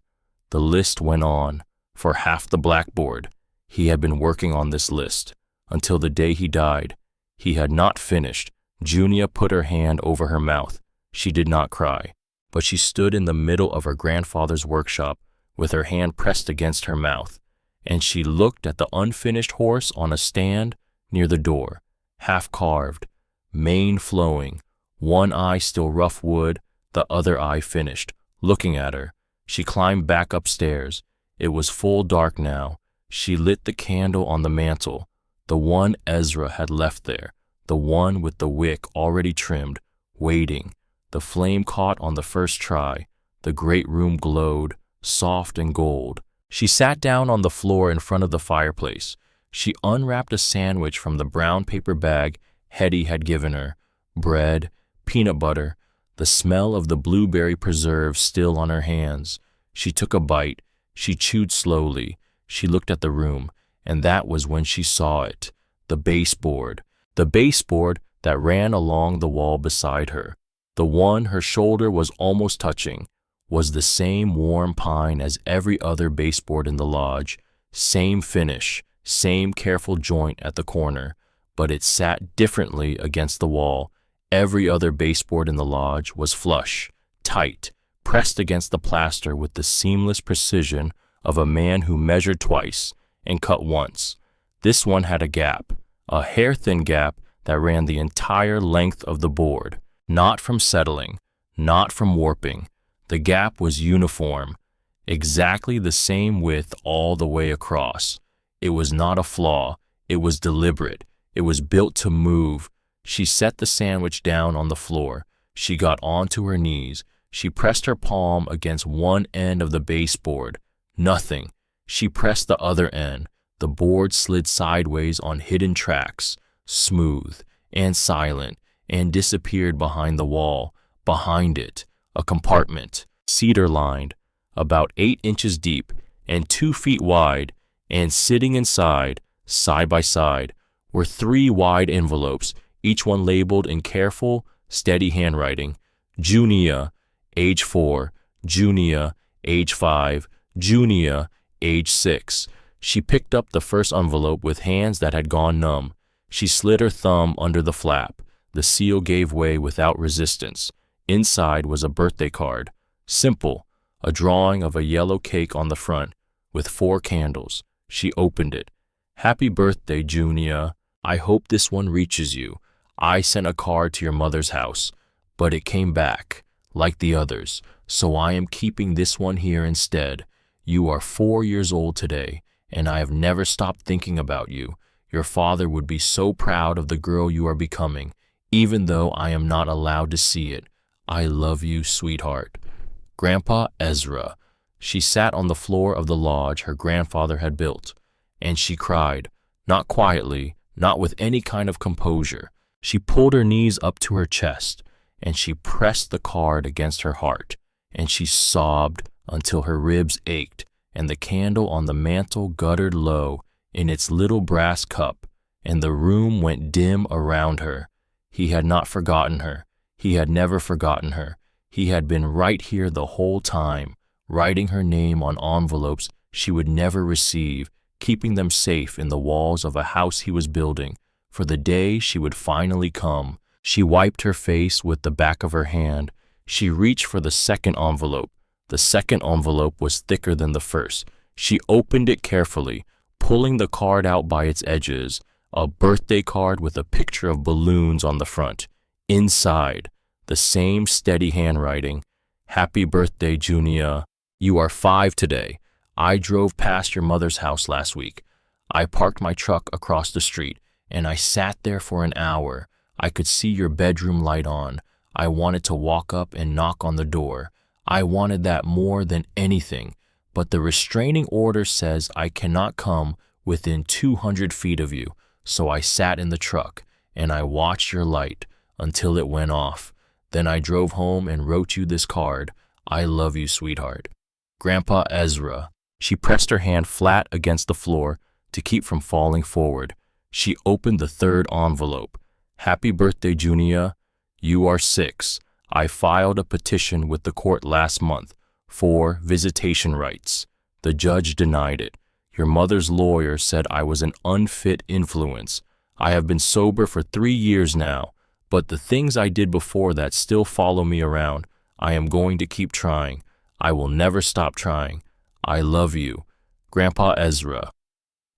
The list went on for half the blackboard. He had been working on this list until the day he died. He had not finished. Junia put her hand over her mouth. She did not cry, but she stood in the middle of her grandfather's workshop with her hand pressed against her mouth, and she looked at the unfinished horse on a stand near the door, half carved, mane flowing, one eye still rough wood, the other eye finished, looking at her. She climbed back upstairs. It was full dark now. She lit the candle on the mantel, the one Ezra had left there, the one with the wick already trimmed, waiting. The flame caught on the first try. The great room glowed, soft and gold. She sat down on the floor in front of the fireplace. She unwrapped a sandwich from the brown paper bag Hetty had given her. Bread, peanut butter, the smell of the blueberry preserve still on her hands. She took a bite. She chewed slowly. She looked at the room, and that was when she saw it. The baseboard that ran along the wall beside her. The one her shoulder was almost touching was the same warm pine as every other baseboard in the lodge, same finish, same careful joint at the corner, but it sat differently against the wall. Every other baseboard in the lodge was flush, tight, pressed against the plaster with the seamless precision of a man who measured twice and cut once. This one had a gap, a hair-thin gap that ran the entire length of the board, not from settling, not from warping. The gap was uniform, exactly the same width all the way across. It was not a flaw. It was deliberate. It was built to move. She set the sandwich down on the floor. She got onto her knees. She pressed her palm against one end of the baseboard. Nothing. She pressed the other end. The board slid sideways on hidden tracks, smooth and silent, and disappeared behind the wall. Behind it, a compartment, cedar-lined, about 8 inches deep and 2 feet wide, and sitting inside, side by side, were 3 wide envelopes, each one labeled in careful, steady handwriting. Junia, age 4, Junia, age 5, Junia, age 6. She picked up the first envelope with hands that had gone numb. She slid her thumb under the flap. The seal gave way without resistance. Inside was a birthday card. Simple, a drawing of a yellow cake on the front, with 4 candles. She opened it. Happy birthday, Junia. I hope this one reaches you. I sent a card to your mother's house, but it came back, like the others, so I am keeping this one here instead. You are 4 years old today, and I have never stopped thinking about you. Your father would be so proud of the girl you are becoming, even though I am not allowed to see it. I love you, sweetheart. Grandpa Ezra. She sat on the floor of the lodge her grandfather had built, and she cried, not quietly, not with any kind of composure. She pulled her knees up to her chest, and she pressed the card against her heart, and she sobbed until her ribs ached, and the candle on the mantel guttered low in its little brass cup, and the room went dim around her. He had not forgotten her. He had never forgotten her. He had been right here the whole time, writing her name on envelopes she would never receive, keeping them safe in the walls of a house he was building, for the day she would finally come. She wiped her face with the back of her hand. She reached for the second envelope. The second envelope was thicker than the first. She opened it carefully, pulling the card out by its edges, a birthday card with a picture of balloons on the front. Inside, the same steady handwriting. Happy birthday, Junia. You are 5 today. I drove past your mother's house last week. I parked my truck across the street, and I sat there for an hour. I could see your bedroom light on. I wanted to walk up and knock on the door. I wanted that more than anything, but the restraining order says I cannot come within 200 feet of you, so I sat in the truck, and I watched your light until it went off. Then I drove home and wrote you this card. I love you, sweetheart. Grandpa Ezra. She pressed her hand flat against the floor to keep from falling forward. She opened the third envelope. Happy birthday, Junia. You are 6. I filed a petition with the court last month for visitation rights. The judge denied it. Your mother's lawyer said I was an unfit influence. I have been sober for 3 years now, but the things I did before that still follow me around. I am going to keep trying. I will never stop trying. I love you. Grandpa Ezra.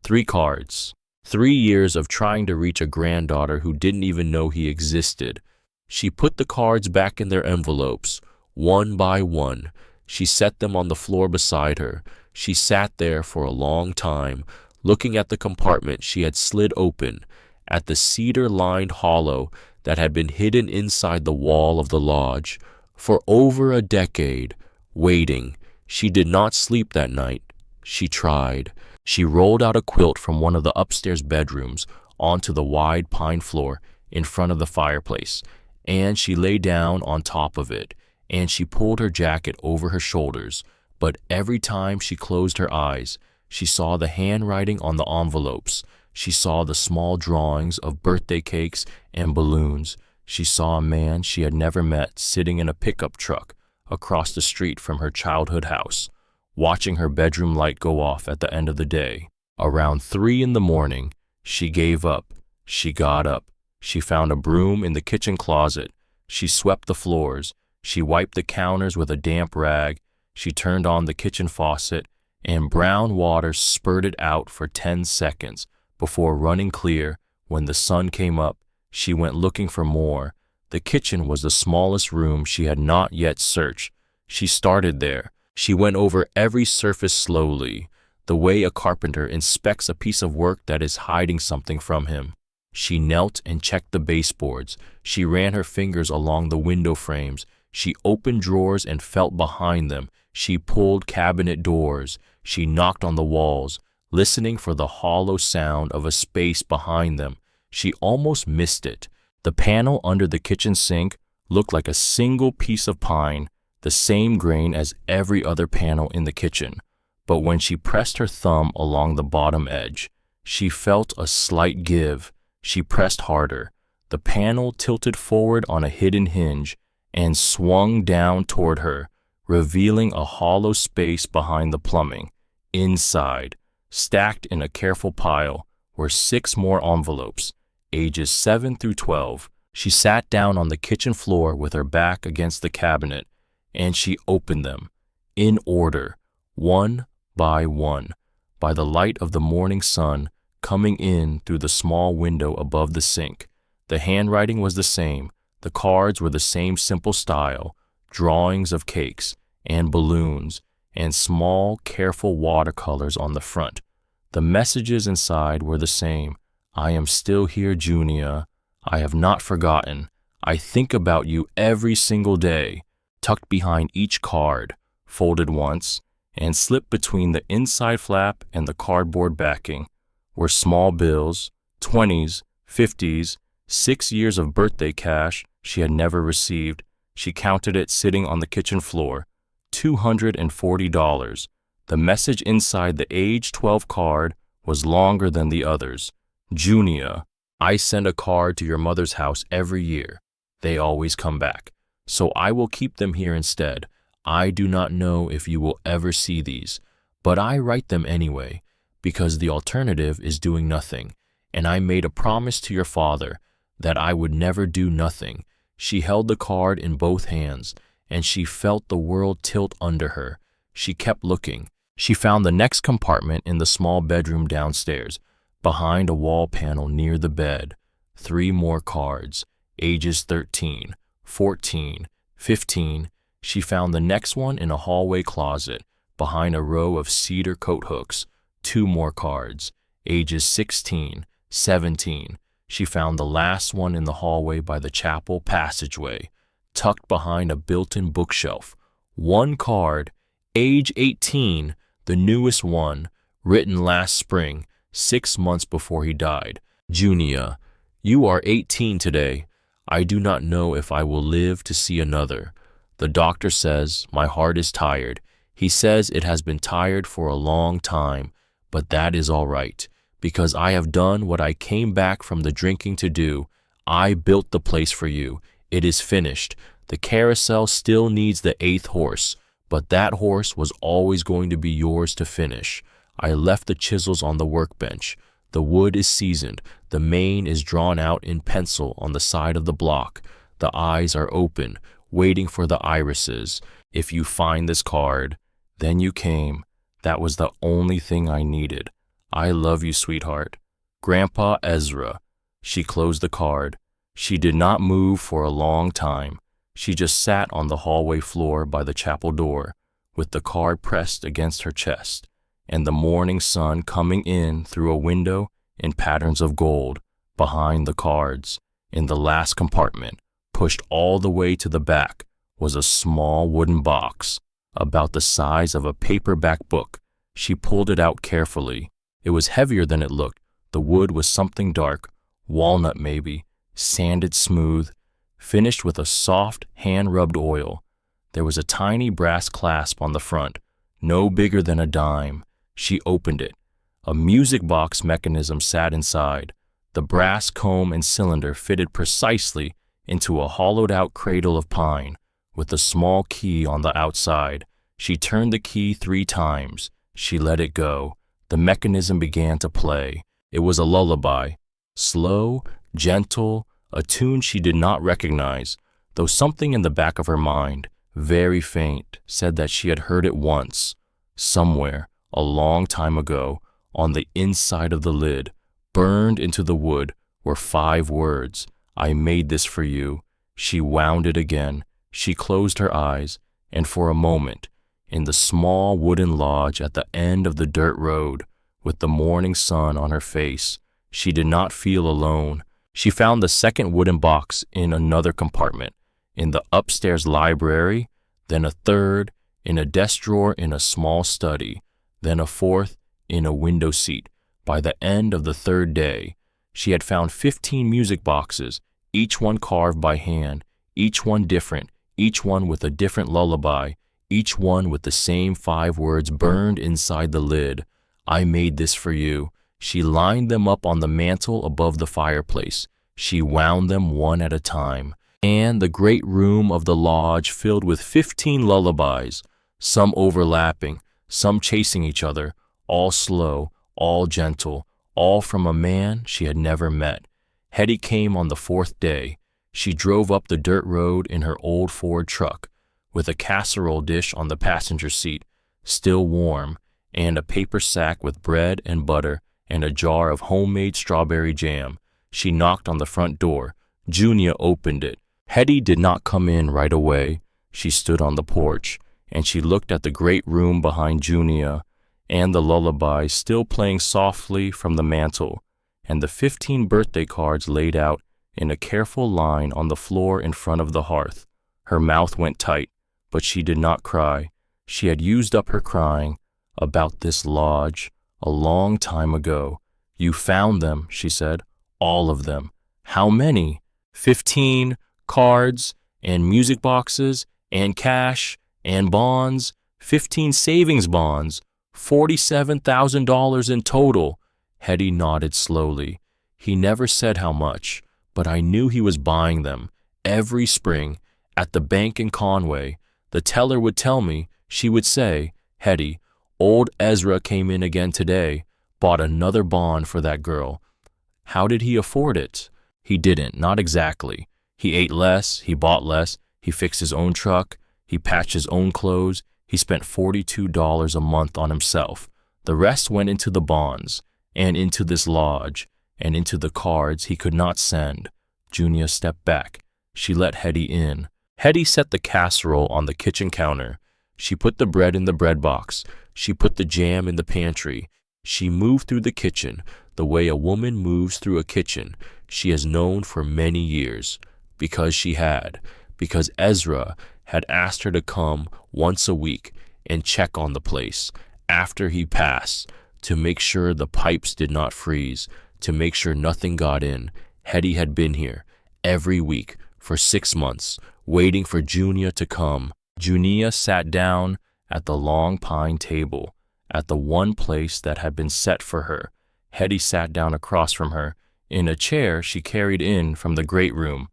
3 cards. 3 years of trying to reach a granddaughter who didn't even know he existed. She put the cards back in their envelopes, one by one. She set them on the floor beside her. She sat there for a long time, looking at the compartment she had slid open, at the cedar-lined hollow that had been hidden inside the wall of the lodge. For over a decade, waiting. She did not sleep that night. She tried. She rolled out a quilt from one of the upstairs bedrooms onto the wide pine floor in front of the fireplace, and she lay down on top of it, and she pulled her jacket over her shoulders. But every time she closed her eyes, she saw the handwriting on the envelopes. She saw the small drawings of birthday cakes and balloons. She saw a man she had never met sitting in a pickup truck across the street from her childhood house, watching her bedroom light go off at the end of the day. Around 3 in the morning, she gave up. She got up. She found a broom in the kitchen closet. She swept the floors. She wiped the counters with a damp rag. She turned on the kitchen faucet, and brown water spurted out for 10 seconds before running clear. When the sun came up, she went looking for more. The kitchen was the smallest room she had not yet searched. She started there. She went over every surface slowly, the way a carpenter inspects a piece of work that is hiding something from him. She knelt and checked the baseboards. She ran her fingers along the window frames. She opened drawers and felt behind them. She pulled cabinet doors. She knocked on the walls, listening for the hollow sound of a space behind them. She almost missed it. The panel under the kitchen sink looked like a single piece of pine, the same grain as every other panel in the kitchen. But when she pressed her thumb along the bottom edge, she felt a slight give. She pressed harder. The panel tilted forward on a hidden hinge and swung down toward her, revealing a hollow space behind the plumbing. Inside, stacked in a careful pile, were 6 more envelopes, ages 7 through 12. She sat down on the kitchen floor with her back against the cabinet, and she opened them, in order, one by one, by the light of the morning sun coming in through the small window above the sink. The handwriting was the same. The cards were the same simple style, drawings of cakes and balloons and small, careful watercolors on the front. The messages inside were the same. I am still here, Junia. I have not forgotten. I think about you every single day. Tucked behind each card, folded once, and slipped between the inside flap and the cardboard backing, were small bills, 20s, 50s, 6 years of birthday cash she had never received. She counted it sitting on the kitchen floor. $240. The message inside the age 12 card was longer than the others. Junia, I send a card to your mother's house every year. They always come back. So I will keep them here instead. I do not know if you will ever see these, but I write them anyway, because the alternative is doing nothing, and I made a promise to your father that I would never do nothing. She held the card in both hands, and she felt the world tilt under her. She kept looking. She found the next compartment in the small bedroom downstairs, behind a wall panel near the bed. 3 more cards, ages 13, 14, 15. She found the next one in a hallway closet, behind a row of cedar coat hooks. 2 more cards, ages 16, 17. She found the last one in the hallway by the chapel passageway, tucked behind a built-in bookshelf. 1 card, age 18, the newest one, written last spring, 6 months before he died. Junia, you are 18 today. I do not know if I will live to see another. The doctor says my heart is tired. He says it has been tired for a long time, but that is all right, because I have done what I came back from the drinking to do. I built the place for you. It is finished. The carousel still needs the 8th horse, but that horse was always going to be yours to finish. I left the chisels on the workbench. The wood is seasoned. The mane is drawn out in pencil on the side of the block. The eyes are open, waiting for the irises. If you find this card, then you came. That was the only thing I needed. I love you, sweetheart. Grandpa Ezra. She closed the card. She did not move for a long time. She just sat on the hallway floor by the chapel door, with the card pressed against her chest, and the morning sun coming in through a window in patterns of gold behind the cards. In the last compartment, pushed all the way to the back, was a small wooden box, about the size of a paperback book. She pulled it out carefully. It was heavier than it looked. The wood was something dark, walnut maybe, sanded smooth, finished with a soft, hand-rubbed oil. There was a tiny brass clasp on the front, no bigger than a dime. She opened it. A music box mechanism sat inside. The brass comb and cylinder fitted precisely into a hollowed-out cradle of pine, with a small key on the outside. She turned the key 3 times. She let it go. The mechanism began to play. It was a lullaby, slow, gentle, a tune she did not recognize, though something in the back of her mind, very faint, said that she had heard it once, somewhere, a long time ago. On the inside of the lid, burned into the wood, were 5 words. I made this for you. She wound it again. She closed her eyes, and for a moment, in the small wooden lodge at the end of the dirt road, with the morning sun on her face, she did not feel alone. She found the second wooden box in another compartment, in the upstairs library, then a third, in a desk drawer in a small study, then a fourth, in a window seat. By the end of the 3rd day, she had found 15 music boxes, each one carved by hand, each one different, each one with a different lullaby, each one with the same 5 words burned inside the lid. I made this for you. She lined them up on the mantel above the fireplace. She wound them one at a time, and the great room of the lodge filled with 15 lullabies, some overlapping, some chasing each other, all slow, all gentle, all from a man she had never met. Hetty came on the 4th day. She drove up the dirt road in her old Ford truck, with a casserole dish on the passenger seat, still warm, and a paper sack with bread and butter and a jar of homemade strawberry jam. She knocked on the front door. Junia opened it. Hetty did not come in right away. She stood on the porch, and she looked at the great room behind Junia, and the lullaby still playing softly from the mantel, and the 15 birthday cards laid out in a careful line on the floor in front of the hearth. Her mouth went tight, but she did not cry. She had used up her crying about this lodge a long time ago. You found them, she said, all of them. How many? 15 cards and music boxes and cash and bonds, 15 savings bonds, $47,000 in total. Hetty nodded slowly. He never said how much, but I knew he was buying them every spring at the bank in Conway. The teller would tell me. She would say, Hetty, old Ezra came in again today, bought another bond for that girl. How did he afford it? He didn't, not exactly. He ate less, he bought less, he fixed his own truck, he patched his own clothes, he spent $42 a month on himself. The rest went into the bonds, and into this lodge, and into the cards he could not send. Junia stepped back. She let Hetty in. Hetty set the casserole on the kitchen counter. She put the bread in the bread box. She put the jam in the pantry. She moved through the kitchen the way a woman moves through a kitchen she has known for many years. Because Ezra had asked her to come once a week and check on the place after he passed, to make sure the pipes did not freeze, to make sure nothing got in. Hetty had been here every week for 6 months, waiting for Junia to come. Junia sat down at the long pine table, at the one place that had been set for her. Hetty sat down across from her, in a chair she carried in from the great room.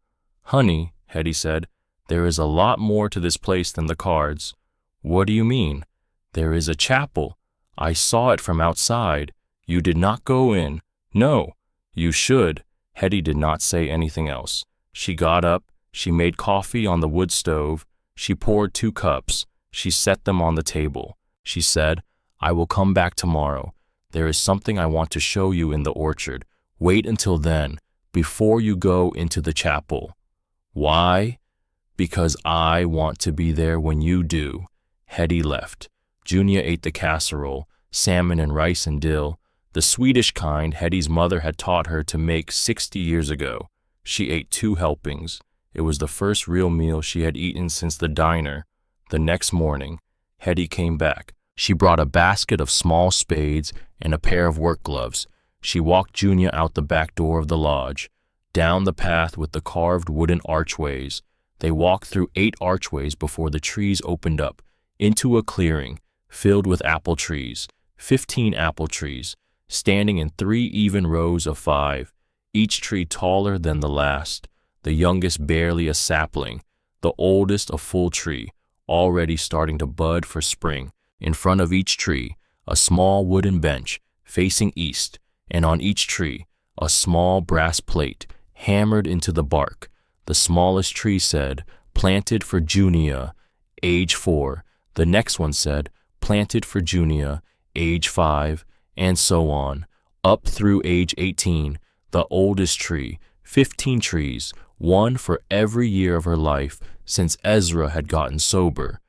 "Honey," Hetty said, "there is a lot more to this place than the cards." "What do you mean?" "There is a chapel. I saw it from outside. You did not go in." "No." "You should." Hetty did not say anything else. She got up. She made coffee on the wood stove. She poured 2 cups. She set them on the table. She said, "I will come back tomorrow. There is something I want to show you in the orchard. Wait until then, before you go into the chapel." "Why?" "Because I want to be there when you do." Hetty left. Junia ate the casserole, salmon and rice and dill, the Swedish kind Hetty's mother had taught her to make 60 years ago. She ate 2 helpings. It was the first real meal she had eaten since the diner. The next morning, Hetty came back. She brought a basket of small spades and a pair of work gloves. She walked Junia out the back door of the lodge, down the path with the carved wooden archways. They walked through 8 archways before the trees opened up, into a clearing filled with apple trees, 15 apple trees, standing in 3 even rows of 5, each tree taller than the last, the youngest barely a sapling, the oldest a full tree, already starting to bud for spring. In front of each tree, a small wooden bench facing east, and on each tree, a small brass plate hammered into the bark. The smallest tree said, "Planted for Junia, age 4. The next one said, "Planted for Junia, age 5, and so on, up through age 18, the oldest tree, 15 trees, one for every year of her life since Ezra had gotten sober.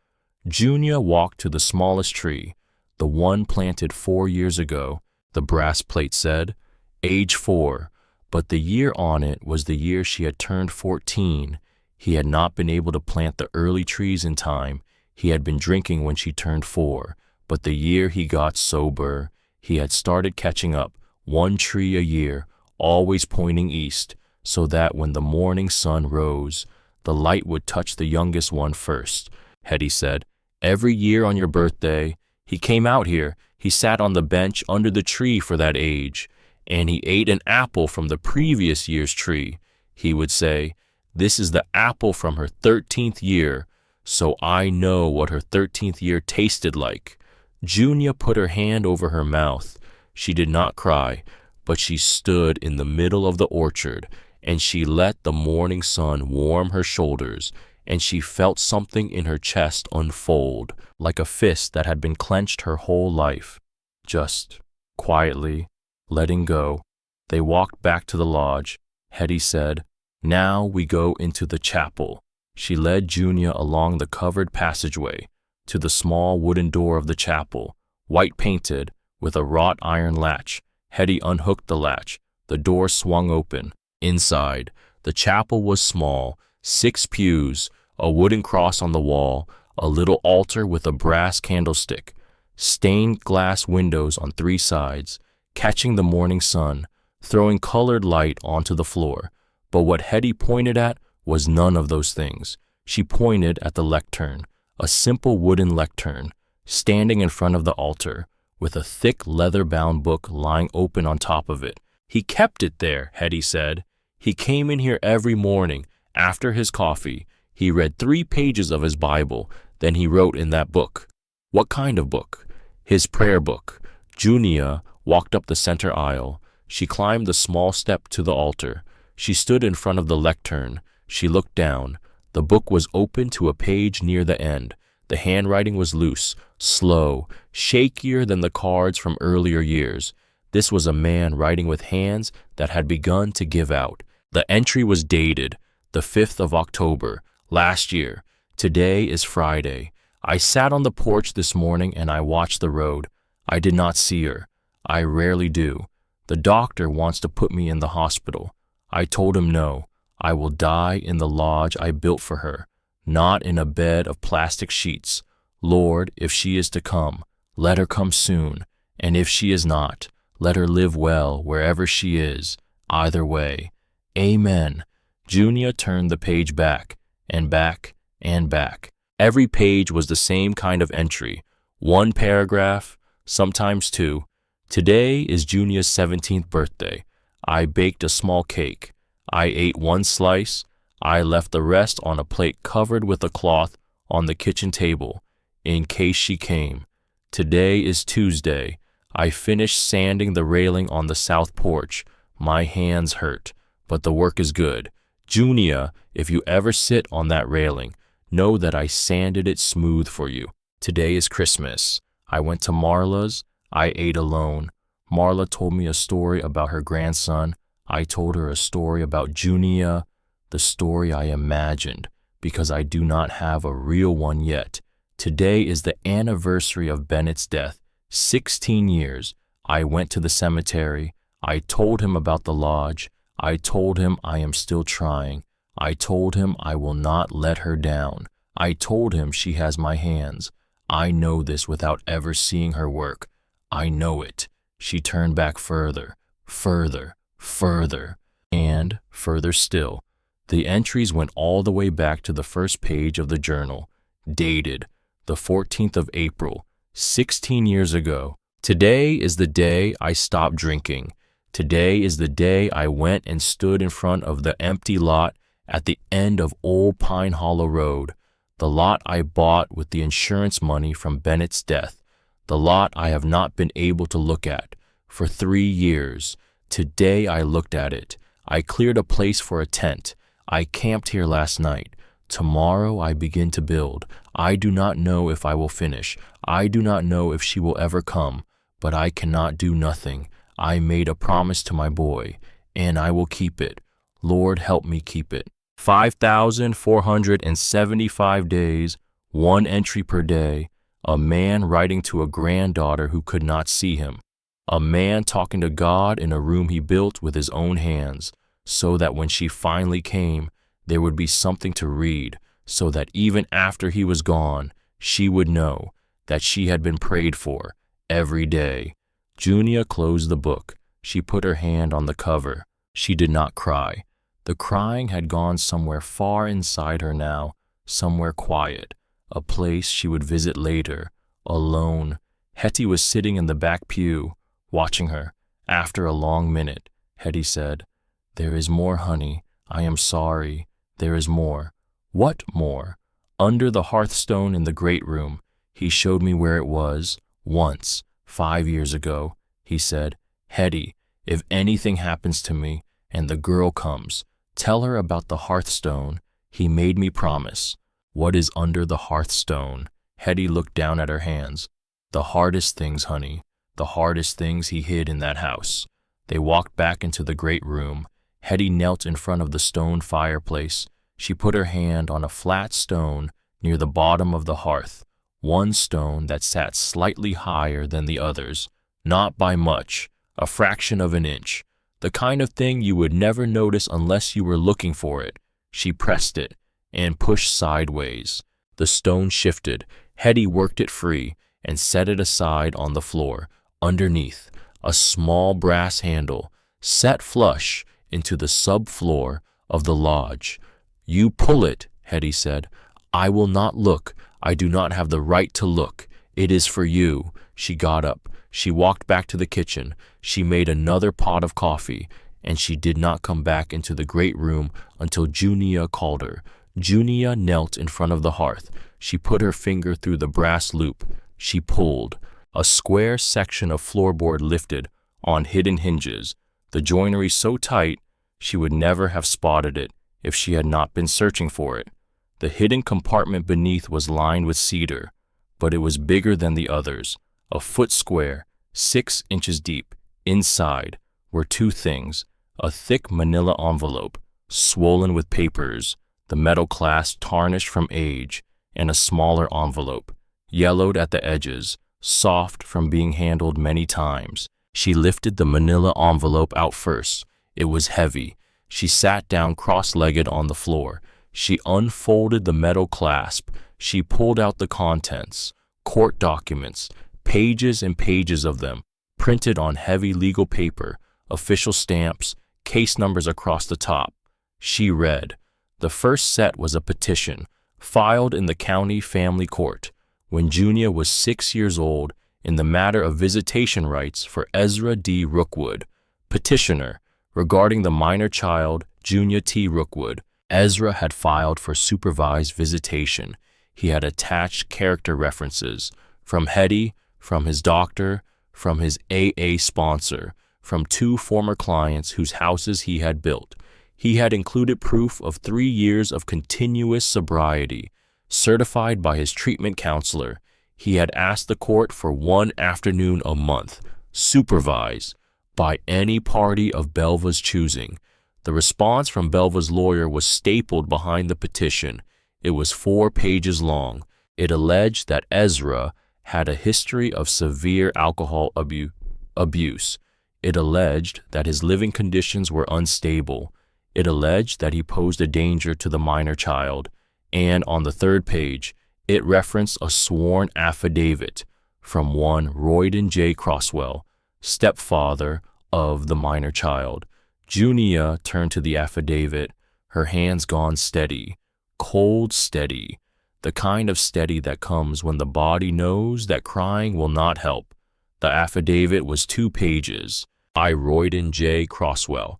Junia walked to the smallest tree, the one planted 4 years ago. The brass plate said, "Age 4, but the year on it was the year she had turned 14. He had not been able to plant the early trees in time. He had been drinking when she turned 4, but the year he got sober, he had started catching up 1 tree a year, always pointing east, so that when the morning sun rose, the light would touch the youngest one first." Hetty said, "Every year on your birthday, he came out here. He sat on the bench under the tree for that age, and he ate an apple from the previous year's tree. He would say, 'This is the apple from her 13th year, so I know what her 13th year tasted like.'" Junia put her hand over her mouth. She did not cry, but she stood in the middle of the orchard, and she let the morning sun warm her shoulders, and she felt something in her chest unfold, like a fist that had been clenched her whole life. Just quietly, letting go, they walked back to the lodge. Hetty said, "Now we go into the chapel." She led Junia along the covered passageway to the small wooden door of the chapel, white painted, with a wrought iron latch. Hetty unhooked the latch. The door swung open. Inside, the chapel was small, 6 pews, a wooden cross on the wall, a little altar with a brass candlestick, stained glass windows on 3 sides, catching the morning sun, throwing colored light onto the floor. But what Hetty pointed at was none of those things. She pointed at the lectern, a simple wooden lectern, standing in front of the altar, with a thick leather-bound book lying open on top of it. "He kept it there," Hetty said. "He came in here every morning, after his coffee. He read 3 pages of his Bible, then he wrote in that book." "What kind of book?" "His prayer book." Junia walked up the center aisle. She climbed the small step to the altar. She stood in front of the lectern. She looked down. The book was open to a page near the end. The handwriting was loose, slow, shakier than the cards from earlier years. This was a man writing with hands that had begun to give out. The entry was dated the 5th of October, last year. Today is Friday. I sat on the porch this morning and I watched the road. I did not see her. I rarely do. The doctor wants to put me in the hospital. I told him no. I will die in the lodge I built for her, not in a bed of plastic sheets. Lord, if she is to come, let her come soon, and if she is not, let her live well wherever she is, either way. Amen. Junia turned the page back, and back, and back. Every page was the same kind of entry, one paragraph, sometimes two. Today is Junia's 17th birthday. I baked a small cake. I ate one slice. I left the rest on a plate covered with a cloth on the kitchen table, in case she came. Today is Tuesday. I finished sanding the railing on the south porch. My hands hurt, but the work is good. Junia, if you ever sit on that railing, know that I sanded it smooth for you. Today is Christmas. I went to Marla's. I ate alone. Marla told me a story about her grandson. I told her a story about Junia, the story I imagined, because I do not have a real one yet. Today is the anniversary of Bennett's death. 16 years. I went to the cemetery. I told him about the lodge. I told him I am still trying. I told him I will not let her down. I told him she has my hands. I know this without ever seeing her work. I know it. She turned back further, further, further, and further still. The entries went all the way back to the first page of the journal, dated the 14th of April, 16 years ago. Today is the day I stopped drinking. Today is the day I went and stood in front of the empty lot at the end of Old Pine Hollow Road, the lot I bought with the insurance money from Bennett's death, the lot I have not been able to look at for 3 years. Today I looked at it. I cleared a place for a tent. I camped here last night. Tomorrow I begin to build. I do not know if I will finish. I do not know if she will ever come, but I cannot do nothing. I made a promise to my boy, and I will keep it. Lord, help me keep it. 5,475 days, one entry per day, a man writing to a granddaughter who could not see him, a man talking to God in a room he built with his own hands, so that when she finally came, there would be something to read, so that even after he was gone, she would know that she had been prayed for every day. Junia closed the book. She put her hand on the cover. She did not cry. The crying had gone somewhere far inside her now, somewhere quiet, a place she would visit later, alone. Hetty was sitting in the back pew, watching her. After a long minute, Hetty said, "There is more, honey. I am sorry. There is more." "What more?" "Under the hearthstone in the great room. He showed me where it was, once, 5 years ago. He said, 'Hetty, if anything happens to me and the girl comes, tell her about the hearthstone. He made me promise.'" "What is under the hearthstone?" Hetty looked down at her hands. "The hardest things, honey, the hardest things he hid in that house." They walked back into the great room. Hetty knelt in front of the stone fireplace. She put her hand on a flat stone near the bottom of the hearth, one stone that sat slightly higher than the others, not by much, a fraction of an inch, the kind of thing you would never notice unless you were looking for it. She pressed it and pushed sideways. The stone shifted. Hetty worked it free and set it aside on the floor. Underneath, a small brass handle set flush into the subfloor of the lodge. "You pull it," Hetty said. "I will not look. I do not have the right to look. It is for you." She got up. She walked back to the kitchen. She made another pot of coffee, and she did not come back into the great room until Junia called her. Junia knelt in front of the hearth. She put her finger through the brass loop. She pulled. A square section of floorboard lifted on hidden hinges, the joinery so tight She would never have spotted it if she had not been searching for it. The hidden compartment beneath was lined with cedar, but it was bigger than the others, a foot square, 6 inches deep. Inside were two things: a thick manila envelope, swollen with papers, the metal clasp tarnished from age, and a smaller envelope, yellowed at the edges, soft from being handled many times. She lifted the manila envelope out first. It was heavy. She sat down cross-legged on the floor. She unfolded the metal clasp. She pulled out the contents: court documents, pages and pages of them, printed on heavy legal paper, official stamps, case numbers across the top. She read. The first set was a petition, filed in the county family court, when Junia was 6 years old, in the matter of visitation rights for Ezra D. Rookwood. Petitioner, regarding the minor child, Junia T. Rookwood. Ezra had filed for supervised visitation. He had attached character references from Hetty, from his doctor, from his AA sponsor, from 2 former clients whose houses he had built. He had included proof of 3 years of continuous sobriety, certified by his treatment counselor. He had asked the court for 1 afternoon a month, supervised by any party of Belva's choosing. The response from Belva's lawyer was stapled behind the petition. It was 4 pages long. It alleged that Ezra had a history of severe alcohol abuse. It alleged that his living conditions were unstable. It alleged that he posed a danger to the minor child. And on the 3rd page, it referenced a sworn affidavit from one Royden J. Croswell, stepfather of the minor child. Junia turned to the affidavit, her hands gone steady, cold steady, the kind of steady that comes when the body knows that crying will not help. The affidavit was 2 pages. I, Royden J. Croswell,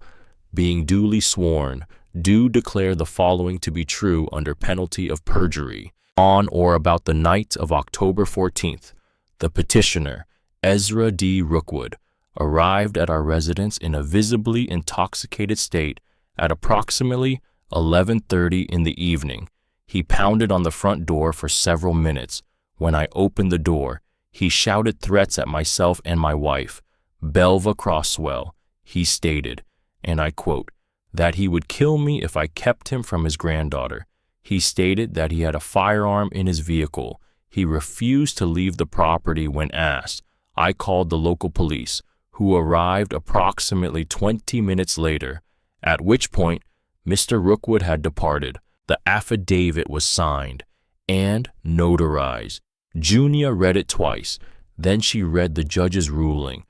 being duly sworn, do declare the following to be true under penalty of perjury. On or about the night of October 14th, the petitioner, Ezra D. Rookwood, arrived at our residence in a visibly intoxicated state at approximately 11:30 in the evening. He pounded on the front door for several minutes. When I opened the door, he shouted threats at myself and my wife, Belva Croswell, he stated, and I quote, that he would kill me if I kept him from his granddaughter. He stated that he had a firearm in his vehicle. He refused to leave the property when asked. I called the local police, who arrived approximately 20 minutes later, at which point Mr. Rookwood had departed. The affidavit was signed and notarized. Junia read it twice. Then she read the judge's ruling.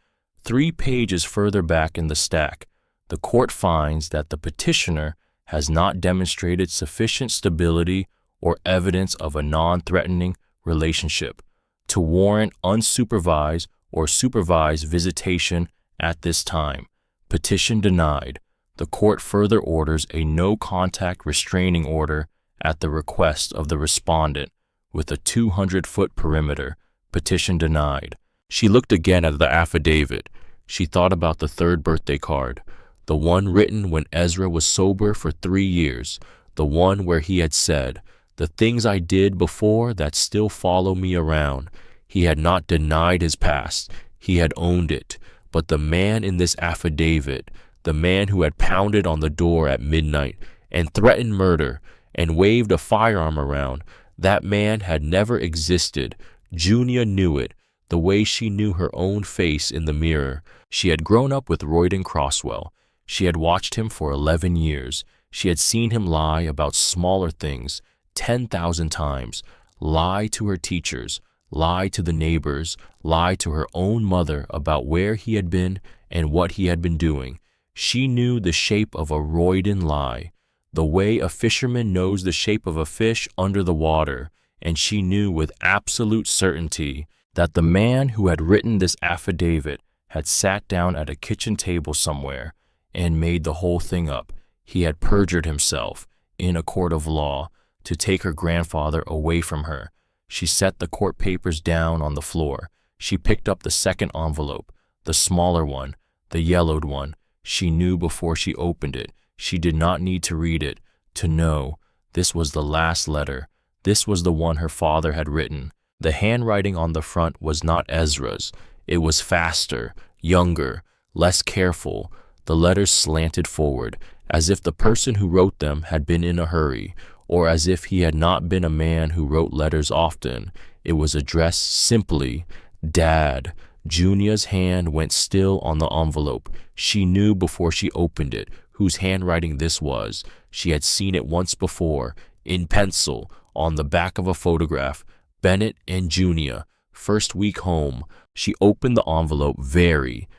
3 pages further back in the stack, the court finds that the petitioner has not demonstrated sufficient stability or evidence of a non-threatening relationship to warrant unsupervised or supervised visitation at this time. Petition denied. The court further orders a no-contact restraining order at the request of the respondent with a 200-foot perimeter. Petition denied. She looked again at the affidavit. She thought about the 3rd birthday card, the one written when Ezra was sober for 3 years, the one where he had said, the things I did before that still follow me around. He had not denied his past. He had owned it. But the man in this affidavit, the man who had pounded on the door at midnight and threatened murder and waved a firearm around, that man had never existed. Junia knew it, the way she knew her own face in the mirror. She had grown up with Royden Croswell. She had watched him for 11 years. She had seen him lie about smaller things 10,000 times, lie to her teachers, lie to the neighbors, lie to her own mother about where he had been and what he had been doing. She knew the shape of a Royden lie, the way a fisherman knows the shape of a fish under the water, and she knew with absolute certainty that the man who had written this affidavit had sat down at a kitchen table somewhere and made the whole thing up. He had perjured himself in a court of law to take her grandfather away from her. She set the court papers down on the floor. She picked up the 2nd envelope, the smaller one, the yellowed one. She knew before she opened it. She did not need to read it to know this was the last letter. This was the one her father had written. The handwriting on the front was not Ezra's. It was faster, younger, less careful. The letters slanted forward, as if the person who wrote them had been in a hurry, or as if he had not been a man who wrote letters often. It was addressed simply, Dad. Junia's hand went still on the envelope. She knew before she opened it whose handwriting this was. She had seen it once before, in pencil, on the back of a photograph. Bennett and Junia, first week home. She opened the envelope very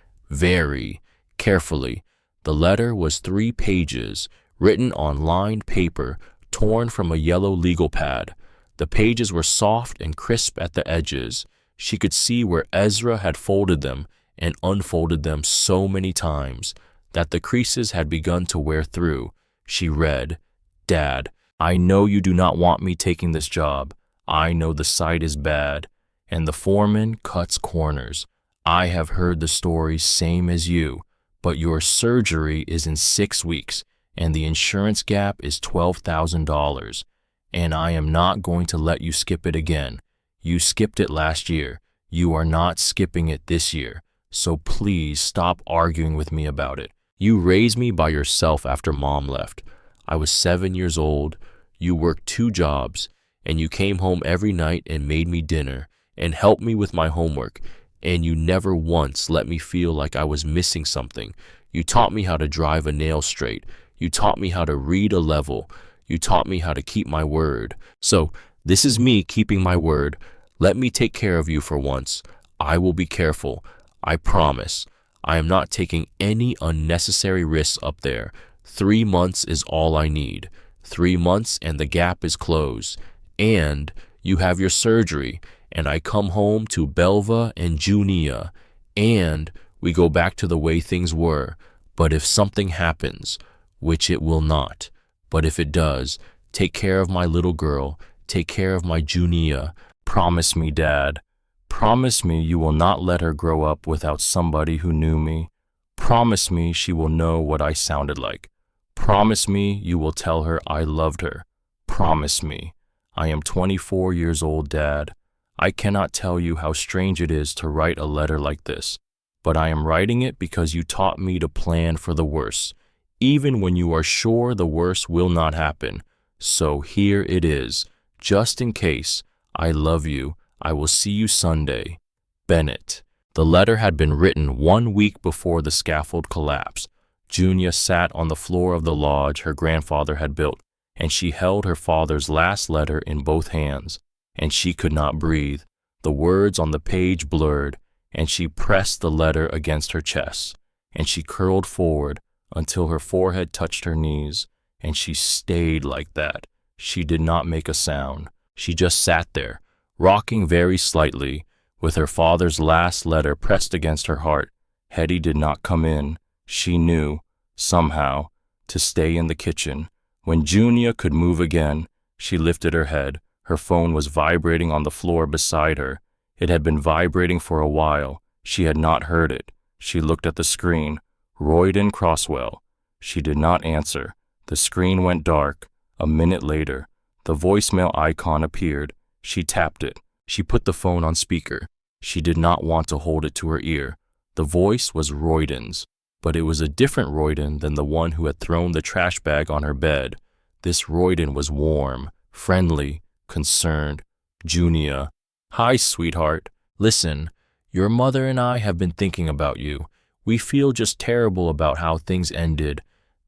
carefully. The letter was 3 pages, written on lined paper, torn from a yellow legal pad. The pages were soft and crisp at the edges. She could see where Ezra had folded them and unfolded them so many times that the creases had begun to wear through. She read, Dad, I know you do not want me taking this job. I know the site is bad, and the foreman cuts corners. I have heard the story same as you, but your surgery is in 6 weeks, and the insurance gap is $12,000, and I am not going to let you skip it again. You skipped it last year. You are not skipping it this year, so please stop arguing with me about it. You raised me by yourself after Mom left. I was 7 years old. You worked 2 jobs, and you came home every night and made me dinner and helped me with my homework, and you never once let me feel like I was missing something. You taught me how to drive a nail straight. You taught me how to read a level. You taught me how to keep my word. So this is me keeping my word. Let me take care of you for once. I will be careful. I promise. I am not taking any unnecessary risks up there. 3 months is all I need. 3 months and the gap is closed. And you have your surgery, and I come home to Belva and Junia, and we go back to the way things were. But if something happens, which it will not, but if it does, take care of my little girl, take care of my Junia. Promise me, Dad. Promise me you will not let her grow up without somebody who knew me. Promise me she will know what I sounded like. Promise me you will tell her I loved her. Promise me. I am 24 years old, Dad. I cannot tell you how strange it is to write a letter like this, but I am writing it because you taught me to plan for the worst, even when you are sure the worst will not happen. So here it is, just in case. I love you. I will see you Sunday. Bennett. The letter had been written 1 week before the scaffold collapsed. Junia sat on the floor of the lodge her grandfather had built, and she held her father's last letter in both hands, and she could not breathe. The words on the page blurred, and she pressed the letter against her chest, and she curled forward until her forehead touched her knees, and she stayed like that. She did not make a sound. She just sat there, rocking very slightly, with her father's last letter pressed against her heart. Hetty did not come in. She knew, somehow, to stay in the kitchen. When Junia could move again, she lifted her head. Her phone was vibrating on the floor beside her. It had been vibrating for a while. She had not heard it. She looked at the screen. Royden Croswell. She did not answer. The screen went dark. A minute later, the voicemail icon appeared. She tapped it. She put the phone on speaker. She did not want to hold it to her ear. The voice was Royden's, but it was a different Royden than the one who had thrown the trash bag on her bed. This Royden was warm, friendly, concerned. Junia. Hi, sweetheart. Listen, your mother and I have been thinking about you. We feel just terrible about how things ended.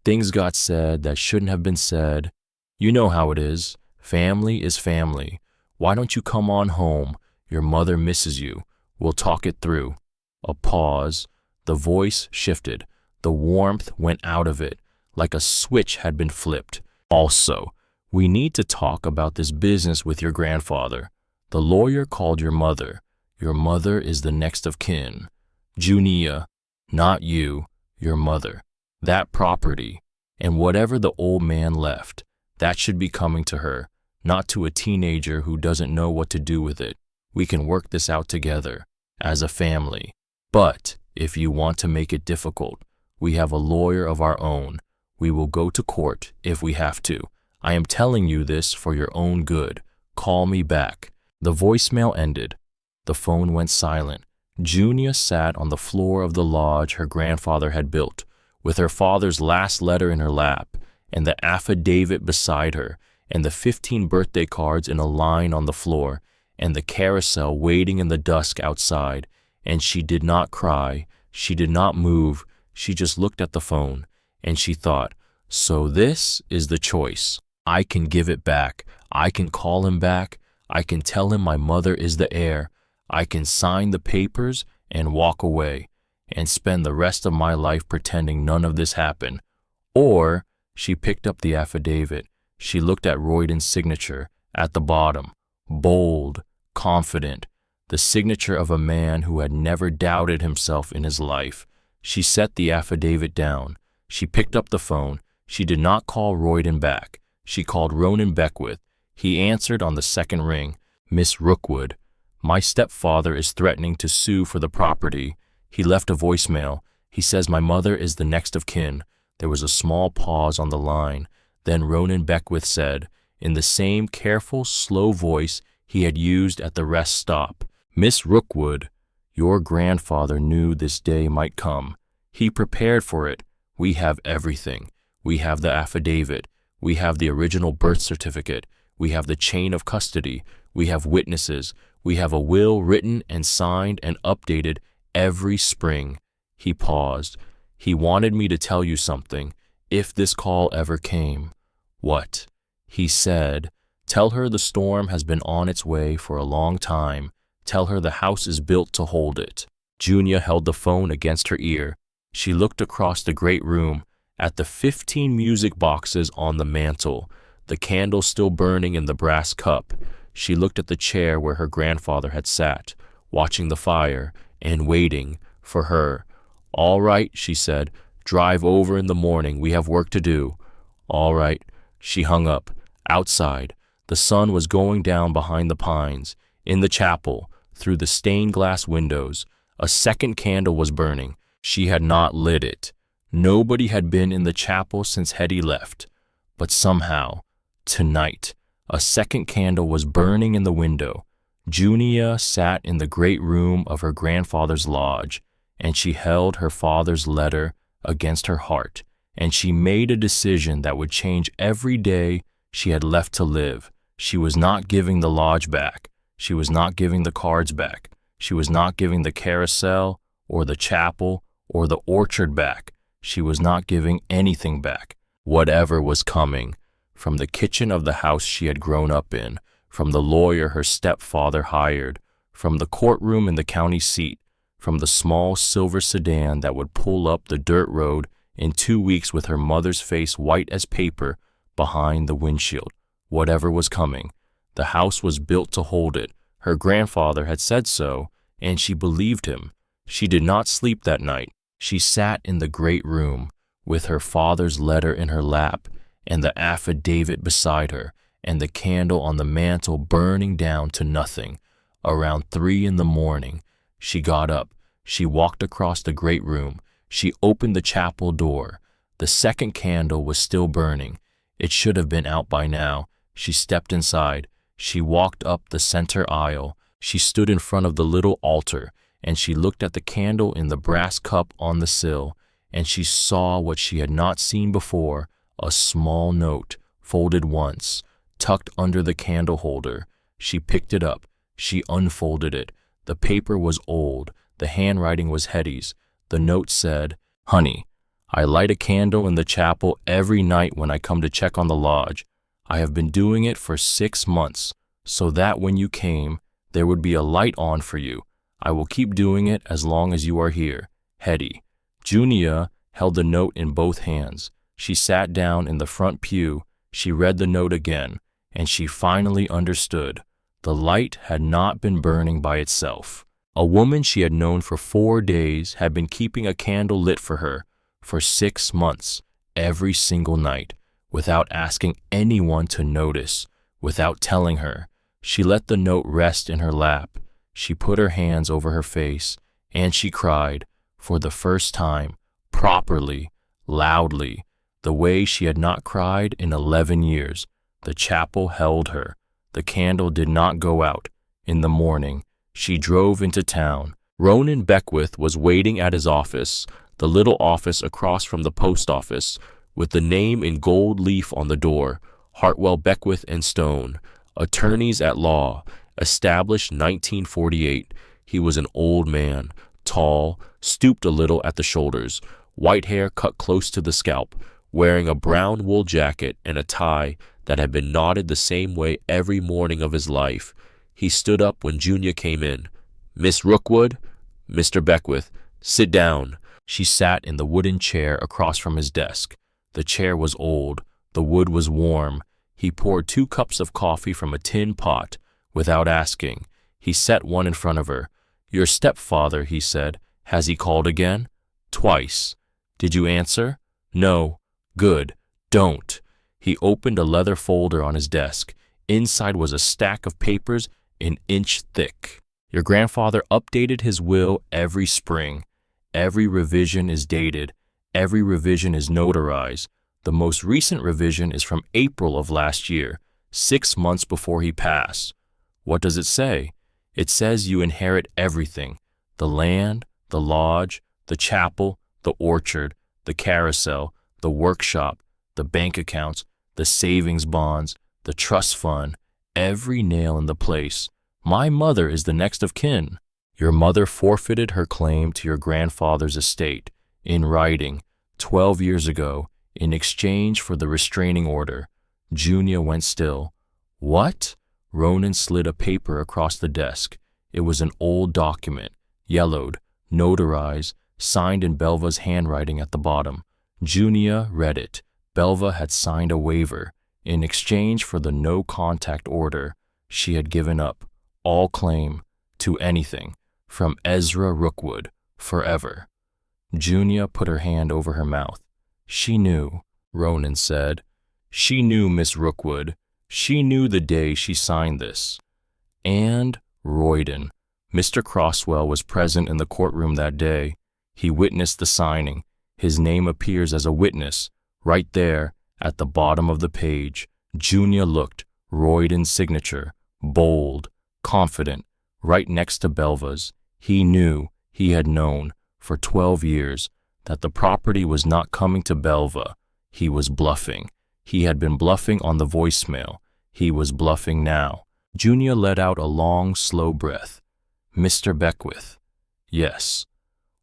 Things got said that shouldn't have been said. You know how it is. Family is family. Why don't you come on home? Your mother misses you. We'll talk it through. A pause. The voice shifted. The warmth went out of it, like a switch had been flipped. Also, we need to talk about this business with your grandfather. The lawyer called your mother. Your mother is the next of kin. Junia, not you, your mother. That property, and whatever the old man left, that should be coming to her, not to a teenager who doesn't know what to do with it. We can work this out together, as a family. But if you want to make it difficult, we have a lawyer of our own. We will go to court if we have to. I am telling you this for your own good. Call me back." The voicemail ended. The phone went silent. Junia sat on the floor of the lodge her grandfather had built, with her father's last letter in her lap, and the affidavit beside her, and the 15 birthday cards in a line on the floor, and the carousel waiting in the dusk outside. And she did not cry, she did not move, she just looked at the phone, and she thought, so this is the choice. I can give it back, I can call him back, I can tell him my mother is the heir, I can sign the papers and walk away, and spend the rest of my life pretending none of this happened. Or she picked up the affidavit. She looked at Royden's signature at the bottom, bold, confident, the signature of a man who had never doubted himself in his life. She set the affidavit down. She picked up the phone. She did not call Royden back. She called Ronan Beckwith. He answered on the second ring. "Miss Rookwood, my stepfather is threatening to sue for the property. He left a voicemail. He says my mother is the next of kin." There was a small pause on the line. Then Ronan Beckwith said, in the same careful, slow voice he had used at the rest stop, "Miss Rookwood, your grandfather knew this day might come. He prepared for it. We have everything. We have the affidavit. We have the original birth certificate. We have the chain of custody. We have witnesses. We have a will written and signed and updated every spring." He paused. "He wanted me to tell you something, if this call ever came." "What?" He said, "Tell her the storm has been on its way for a long time. Tell her the house is built to hold it." Junia held the phone against her ear. She looked across the great room at the 15 music boxes on the mantel, the candle still burning in the brass cup. She looked at the chair where her grandfather had sat, watching the fire and waiting for her. "All right," she said. "Drive over in the morning. We have work to do." "All right." She hung up. Outside, the sun was going down behind the pines. In the chapel, through the stained glass windows, a second candle was burning. She had not lit it. Nobody had been in the chapel since Hetty left. But somehow, tonight, a second candle was burning in the window. Junia sat in the great room of her grandfather's lodge, and she held her father's letter against her heart, and she made a decision that would change every day she had left to live. She was not giving the lodge back. She was not giving the cards back. She was not giving the carousel or the chapel or the orchard back. She was not giving anything back. Whatever was coming, from the kitchen of the house she had grown up in, from the lawyer her stepfather hired, from the courtroom in the county seat, from the small silver sedan that would pull up the dirt road in 2 weeks with her mother's face white as paper behind the windshield. Whatever was coming, the house was built to hold it. Her grandfather had said so, and she believed him. She did not sleep that night. She sat in the great room with her father's letter in her lap and the affidavit beside her and the candle on the mantel burning down to nothing. Around 3 in the morning, she got up. She walked across the great room. She opened the chapel door. The second candle was still burning. It should have been out by now. She stepped inside. She walked up the center aisle. She stood in front of the little altar, and she looked at the candle in the brass cup on the sill, and she saw what she had not seen before, a small note, folded once, tucked under the candle holder. She picked it up. She unfolded it. The paper was old. The handwriting was Hetty's. The note said, "Honey, I light a candle in the chapel every night when I come to check on the lodge. I have been doing it for 6 months, so that when you came, there would be a light on for you. I will keep doing it as long as you are here. Hetty." Junia held the note in both hands. She sat down in the front pew. She read the note again, and she finally understood. The light had not been burning by itself. A woman she had known for 4 days had been keeping a candle lit for her for 6 months, every single night, without asking anyone to notice, without telling her. She let the note rest in her lap. She put her hands over her face, and she cried, for the first time, properly, loudly. the way she had not cried in 11 years. The chapel held her. The candle did not go out. In the morning, she drove into town. Ronan Beckwith was waiting at his office, the little office across from the post office, with the name in gold leaf on the door, Hartwell Beckwith and Stone, attorneys at law, established 1948. He was an old man, tall, stooped a little at the shoulders, white hair cut close to the scalp, wearing a brown wool jacket and a tie that had been knotted the same way every morning of his life. He stood up when Junia came in. "Miss Rookwood?" "Mr. Beckwith, sit down." She sat in the wooden chair across from his desk. The chair was old. The wood was warm. He poured 2 cups of coffee from a tin pot. Without asking, he set one in front of her. "Your stepfather," he said. "Has he called again?" "Twice." "Did you answer?" "No." "Good. Don't." He opened a leather folder on his desk. Inside was a stack of papers an inch thick. "Your grandfather updated his will every spring. Every revision is dated. Every revision is notarized. The most recent revision is from April of last year, 6 months before he passed." "What does it say?" "It says you inherit everything. The land, the lodge, the chapel, the orchard, the carousel, the workshop, the bank accounts, the savings bonds, the trust fund, every nail in the place. My mother is the next of kin." "Your mother forfeited her claim to your grandfather's estate, in writing, 12 years ago, in exchange for the restraining order." Junia went still. "What?" Ronan slid a paper across the desk. It was an old document, yellowed, notarized, signed in Belva's handwriting at the bottom. Junia read it. Belva had signed a waiver. In exchange for the no-contact order, she had given up all claim to anything from Ezra Rookwood forever. Junia put her hand over her mouth. "She knew," Ronan said. "She knew, Miss Rookwood. She knew the day she signed this." And Royden. Mr. Crosswell was present in the courtroom that day. He witnessed the signing. His name appears as a witness, right there, at the bottom of the page. Junia looked. Royden's signature, bold, confident, right next to Belva's. He knew, he had known, for 12 years, that the property was not coming to Belva. He was bluffing. He had been bluffing on the voicemail. He was bluffing now. Junia let out a long, slow breath. "Mr. Beckwith." "Yes."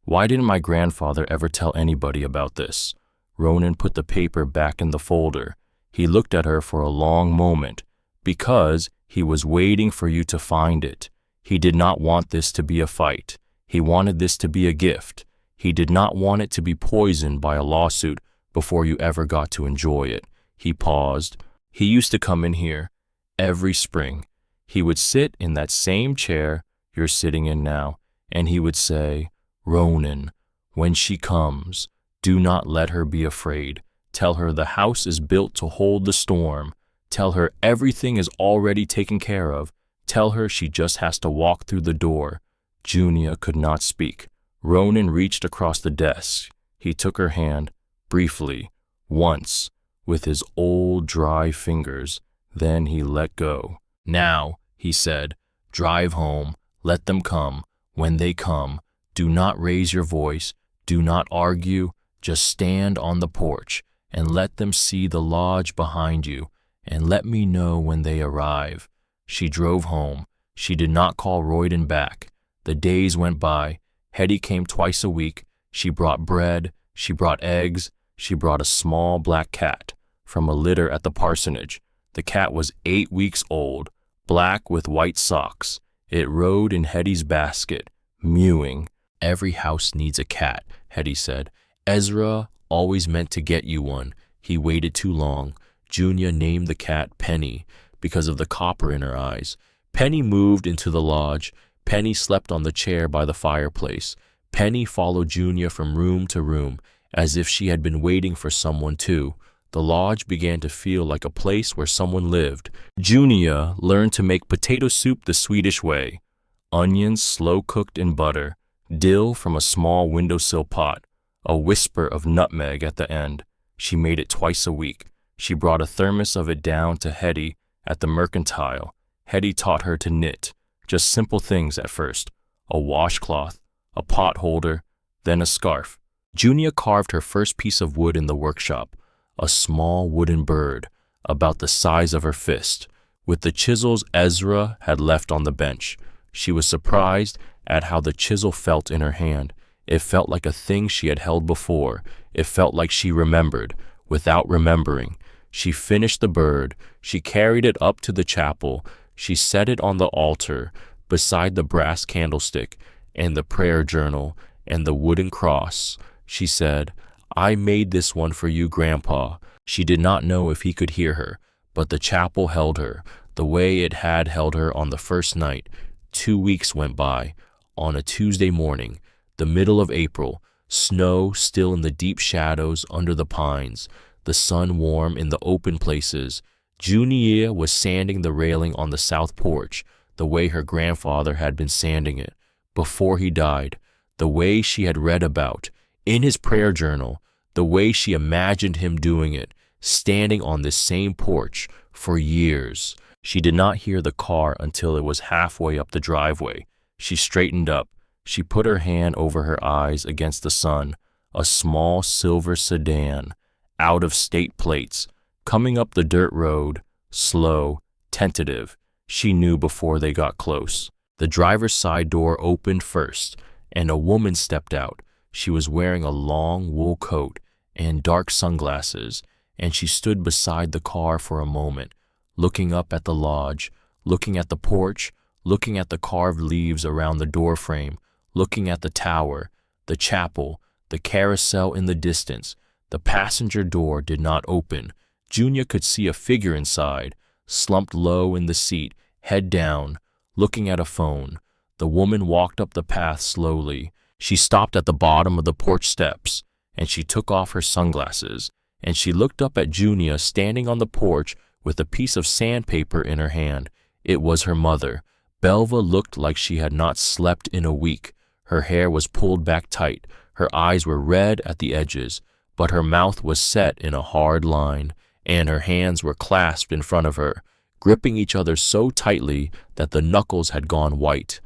"Why didn't my grandfather ever tell anybody about this?" Ronan put the paper back in the folder. He looked at her for a long moment. "Because he was waiting for you to find it. He did not want this to be a fight. He wanted this to be a gift. He did not want it to be poisoned by a lawsuit before you ever got to enjoy it." He paused. "He used to come in here every spring. He would sit in that same chair you're sitting in now, and he would say, 'Ronan, when she comes, do not let her be afraid. Tell her the house is built to hold the storm. Tell her everything is already taken care of. Tell her she just has to walk through the door.'" Junia could not speak. Ronan reached across the desk. He took her hand, briefly, once, with his old dry fingers. Then he let go. "Now," he said, "drive home. Let them come. When they come, do not raise your voice. Do not argue. Just stand on the porch and let them see the lodge behind you, and let me know when they arrive." She drove home. She did not call Royden back. The days went by. Hetty came twice a week. She brought bread. She brought eggs. She brought a small black cat from a litter at the parsonage. The cat was 8 weeks old, black with white socks. It rode in Hetty's basket, mewing. "Every house needs a cat," Hetty said. "Ezra always meant to get you one. He waited too long." Junia named the cat Penny because of the copper in her eyes. Penny moved into the lodge. Penny slept on the chair by the fireplace. Penny followed Junia from room to room, as if she had been waiting for someone too. The lodge began to feel like a place where someone lived. Junia learned to make potato soup the Swedish way. Onions slow-cooked in butter, dill from a small windowsill pot, a whisper of nutmeg at the end. She made it twice a week. She brought a thermos of it down to Hetty at the mercantile. Hetty taught her to knit, just simple things at first, a washcloth, a pot holder, then a scarf. Junia carved her first piece of wood in the workshop, a small wooden bird, about the size of her fist, with the chisels Ezra had left on the bench. She was surprised at how the chisel felt in her hand. It felt like a thing she had held before. It felt like she remembered, without remembering. She finished the bird. She carried it up to the chapel. She set it on the altar, beside the brass candlestick, and the prayer journal, and the wooden cross. She said, "I made this one for you, Grandpa." She did not know if he could hear her, but the chapel held her, the way it had held her on the first night. 2 weeks went by. On a Tuesday morning, the middle of April, snow still in the deep shadows under the pines, the sun warm in the open places, Junia was sanding the railing on the south porch, the way her grandfather had been sanding it before he died, the way she had read about in his prayer journal, the way she imagined him doing it, standing on this same porch for years. She did not hear the car until it was halfway up the driveway. She straightened up. She put her hand over her eyes against the sun. A small silver sedan, out of state plates, coming up the dirt road, slow, tentative. She knew before they got close. The driver's side door opened first, and a woman stepped out. She was wearing a long wool coat and dark sunglasses, and she stood beside the car for a moment, looking up at the lodge, looking at the porch, looking at the carved leaves around the doorframe, looking at the tower, the chapel, the carousel in the distance. The passenger door did not open. Junia could see a figure inside, slumped low in the seat, head down, looking at a phone. The woman walked up the path slowly. She stopped at the bottom of the porch steps, and she took off her sunglasses, and she looked up at Junia standing on the porch with a piece of sandpaper in her hand. It was her mother. Belva looked like she had not slept in a week. Her hair was pulled back tight. Her eyes were red at the edges, but her mouth was set in a hard line, and her hands were clasped in front of her, gripping each other so tightly that the knuckles had gone white.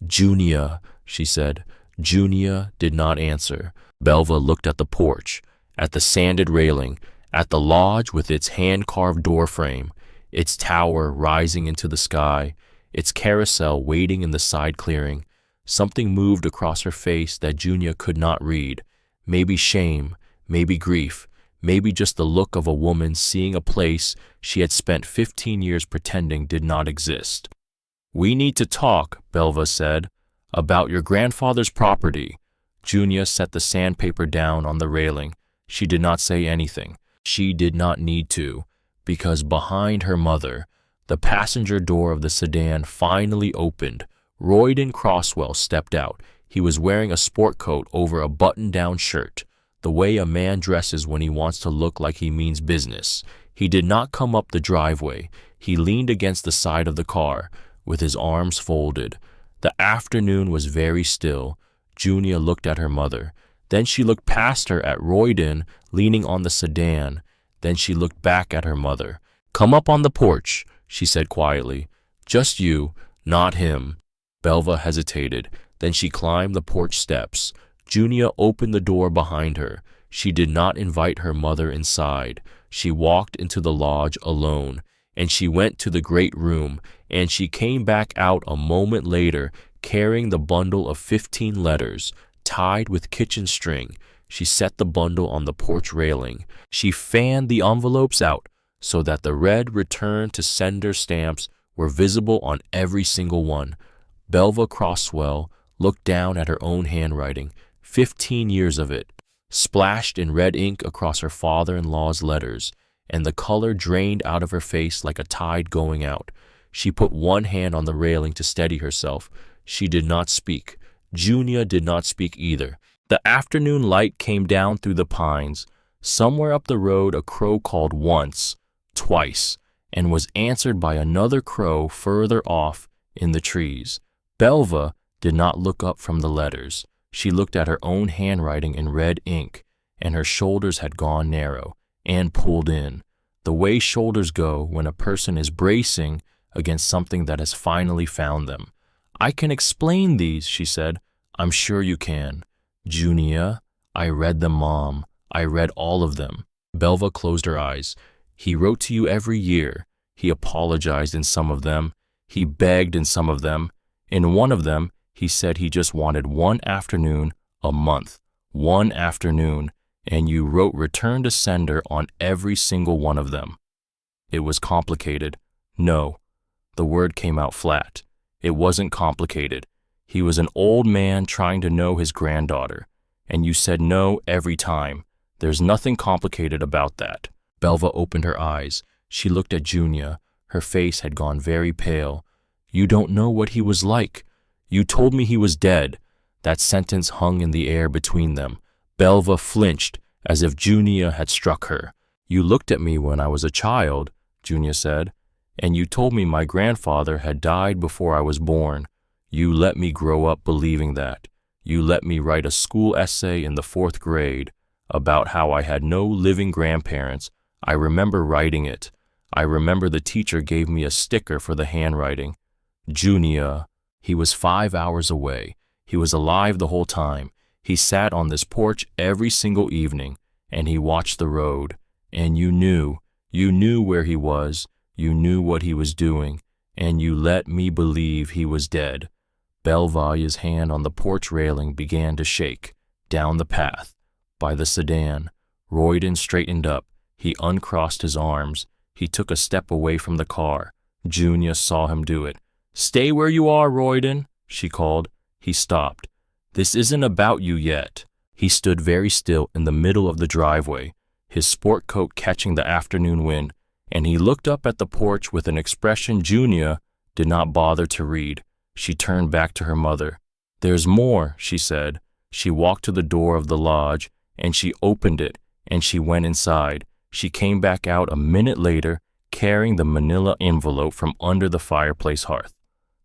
"Junia," she said. Junia did not answer. Belva looked at the porch, at the sanded railing, at the lodge with its hand-carved doorframe, its tower rising into the sky, its carousel waiting in the side clearing. Something moved across her face that Junia could not read. Maybe shame, maybe grief, maybe just the look of a woman seeing a place she had spent 15 years pretending did not exist. "We need to talk," Belva said, "about your grandfather's property." Junia set the sandpaper down on the railing. She did not say anything. She did not need to, because behind her mother, the passenger door of the sedan finally opened. Royden Crosswell stepped out. He was wearing a sport coat over a button-down shirt, the way a man dresses when he wants to look like he means business. He did not come up the driveway. He leaned against the side of the car, with his arms folded. The afternoon was very still. Junia looked at her mother. Then she looked past her at Royden leaning on the sedan. Then she looked back at her mother. "Come up on the porch," she said quietly. "Just you, not him." Belva hesitated. Then she climbed the porch steps. Junia opened the door behind her. She did not invite her mother inside. She walked into the lodge alone, and she went to the great room, and she came back out a moment later carrying the bundle of 15 letters, tied with kitchen string. She set the bundle on the porch railing. She fanned the envelopes out so that the red return to sender stamps were visible on every single one. Belva Crosswell looked down at her own handwriting, 15 years of it, splashed in red ink across her father-in-law's letters, and the color drained out of her face like a tide going out. She put one hand on the railing to steady herself. She did not speak. Junia did not speak either. The afternoon light came down through the pines. Somewhere up the road a crow called once, twice, and was answered by another crow further off in the trees. Belva did not look up from the letters. She looked at her own handwriting in red ink, and her shoulders had gone narrow. and pulled in, the way shoulders go when a person is bracing against something that has finally found them. "I can explain these," she said. "I'm sure you can." "Junia, I read them, Mom. I read all of them." Belva closed her eyes. "He wrote to you every year. He apologized in some of them. He begged in some of them. In one of them, he said he just wanted one afternoon a month. One afternoon. And you wrote return to sender on every single one of them." It was complicated. No. The word came out flat. It wasn't complicated. He was an old man trying to know his granddaughter. And you said no every time. There's nothing complicated about that. Belva opened her eyes. She looked at Junia. Her face had gone very pale. "You don't know what he was like. You told me he was dead." That sentence hung in the air between them. Belva flinched as if Junia had struck her. "You looked at me when I was a child," Junia said, "and you told me my grandfather had died before I was born. You let me grow up believing that. You let me write a school essay in the 4th grade about how I had no living grandparents. I remember writing it. I remember the teacher gave me a sticker for the handwriting. Junia." He was 5 hours away. He was alive the whole time. He sat on this porch every single evening, and he watched the road. And you knew where he was, you knew what he was doing, and you let me believe he was dead. Belva's hand on the porch railing began to shake. Down the path, by the sedan, Royden straightened up. He uncrossed his arms. He took a step away from the car. Junia saw him do it. "Stay where you are, Royden," she called. He stopped. "This isn't about you yet." He stood very still in the middle of the driveway, his sport coat catching the afternoon wind, and he looked up at the porch with an expression Junia did not bother to read. She turned back to her mother. "There's more," she said. She walked to the door of the lodge, and she opened it, and she went inside. She came back out a minute later, carrying the manila envelope from under the fireplace hearth.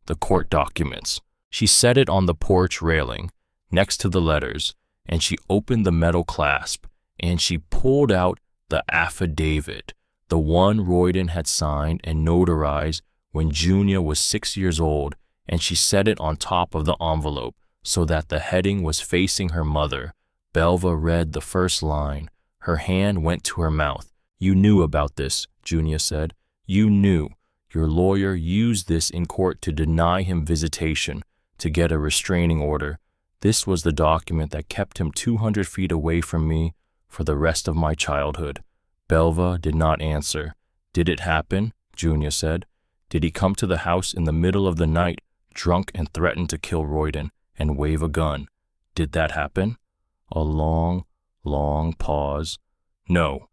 The court documents. She set it on the porch railing, next to the letters, and she opened the metal clasp, and she pulled out the affidavit, the one Royden had signed and notarized when Junia was 6 years old, and she set it on top of the envelope so that the heading was facing her mother. Belva read the first line. Her hand went to her mouth. "You knew about this," Junia said. "You knew. Your lawyer used this in court to deny him visitation, to get a restraining order. This was the document that kept him 200 feet away from me for the rest of my childhood." Belva did not answer. "Did it happen?" Junia said. "Did he come to the house in the middle of the night, drunk, and threaten to kill Royden and wave a gun? Did that happen?" A long, long pause. "No."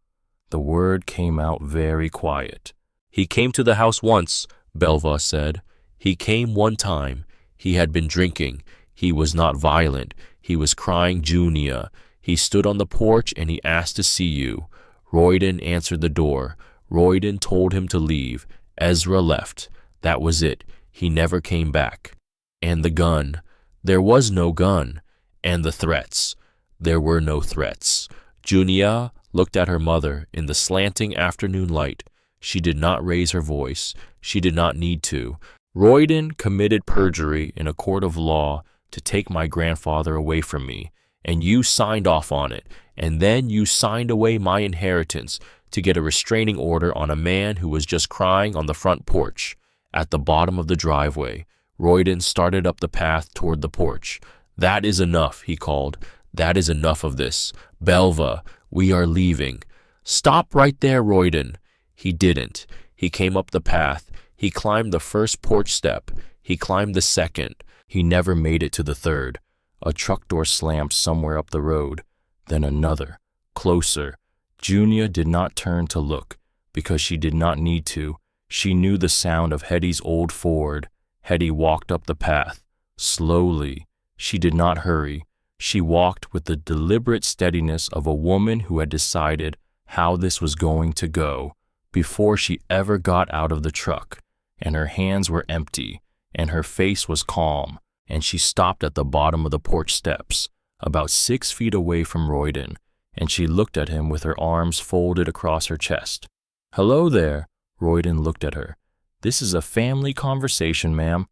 The word came out very quiet. "He came to the house once," Belva said. "He came one time. He had been drinking. He was not violent. He was crying Junia. He stood on the porch and he asked to see you. Royden answered the door. Royden told him to leave. Ezra left. That was it. He never came back. And the gun. There was no gun. And the threats. There were no threats." Junia looked at her mother in the slanting afternoon light. She did not raise her voice. She did not need to. "Royden committed perjury in a court of law to take my grandfather away from me, and you signed off on it, and then you signed away my inheritance to get a restraining order on a man who was just crying on the front porch." At the bottom of the driveway, Royden started up the path toward the porch. "That is enough," he called. "That is enough of this. Belva, we are leaving." "Stop right there, Royden." He didn't. He came up the path. He climbed the first porch step. He climbed the second. He never made it to the third. A truck door slammed somewhere up the road. Then another. Closer. Junia did not turn to look, because she did not need to. She knew the sound of Hetty's old Ford. Hetty walked up the path. Slowly. She did not hurry. She walked with the deliberate steadiness of a woman who had decided how this was going to go before she ever got out of the truck, and her hands were empty, and her face was calm, and she stopped at the bottom of the porch steps, about 6 feet away from Royden, and she looked at him with her arms folded across her chest. "Hello there," Royden looked at her. "This is a family conversation, ma'am."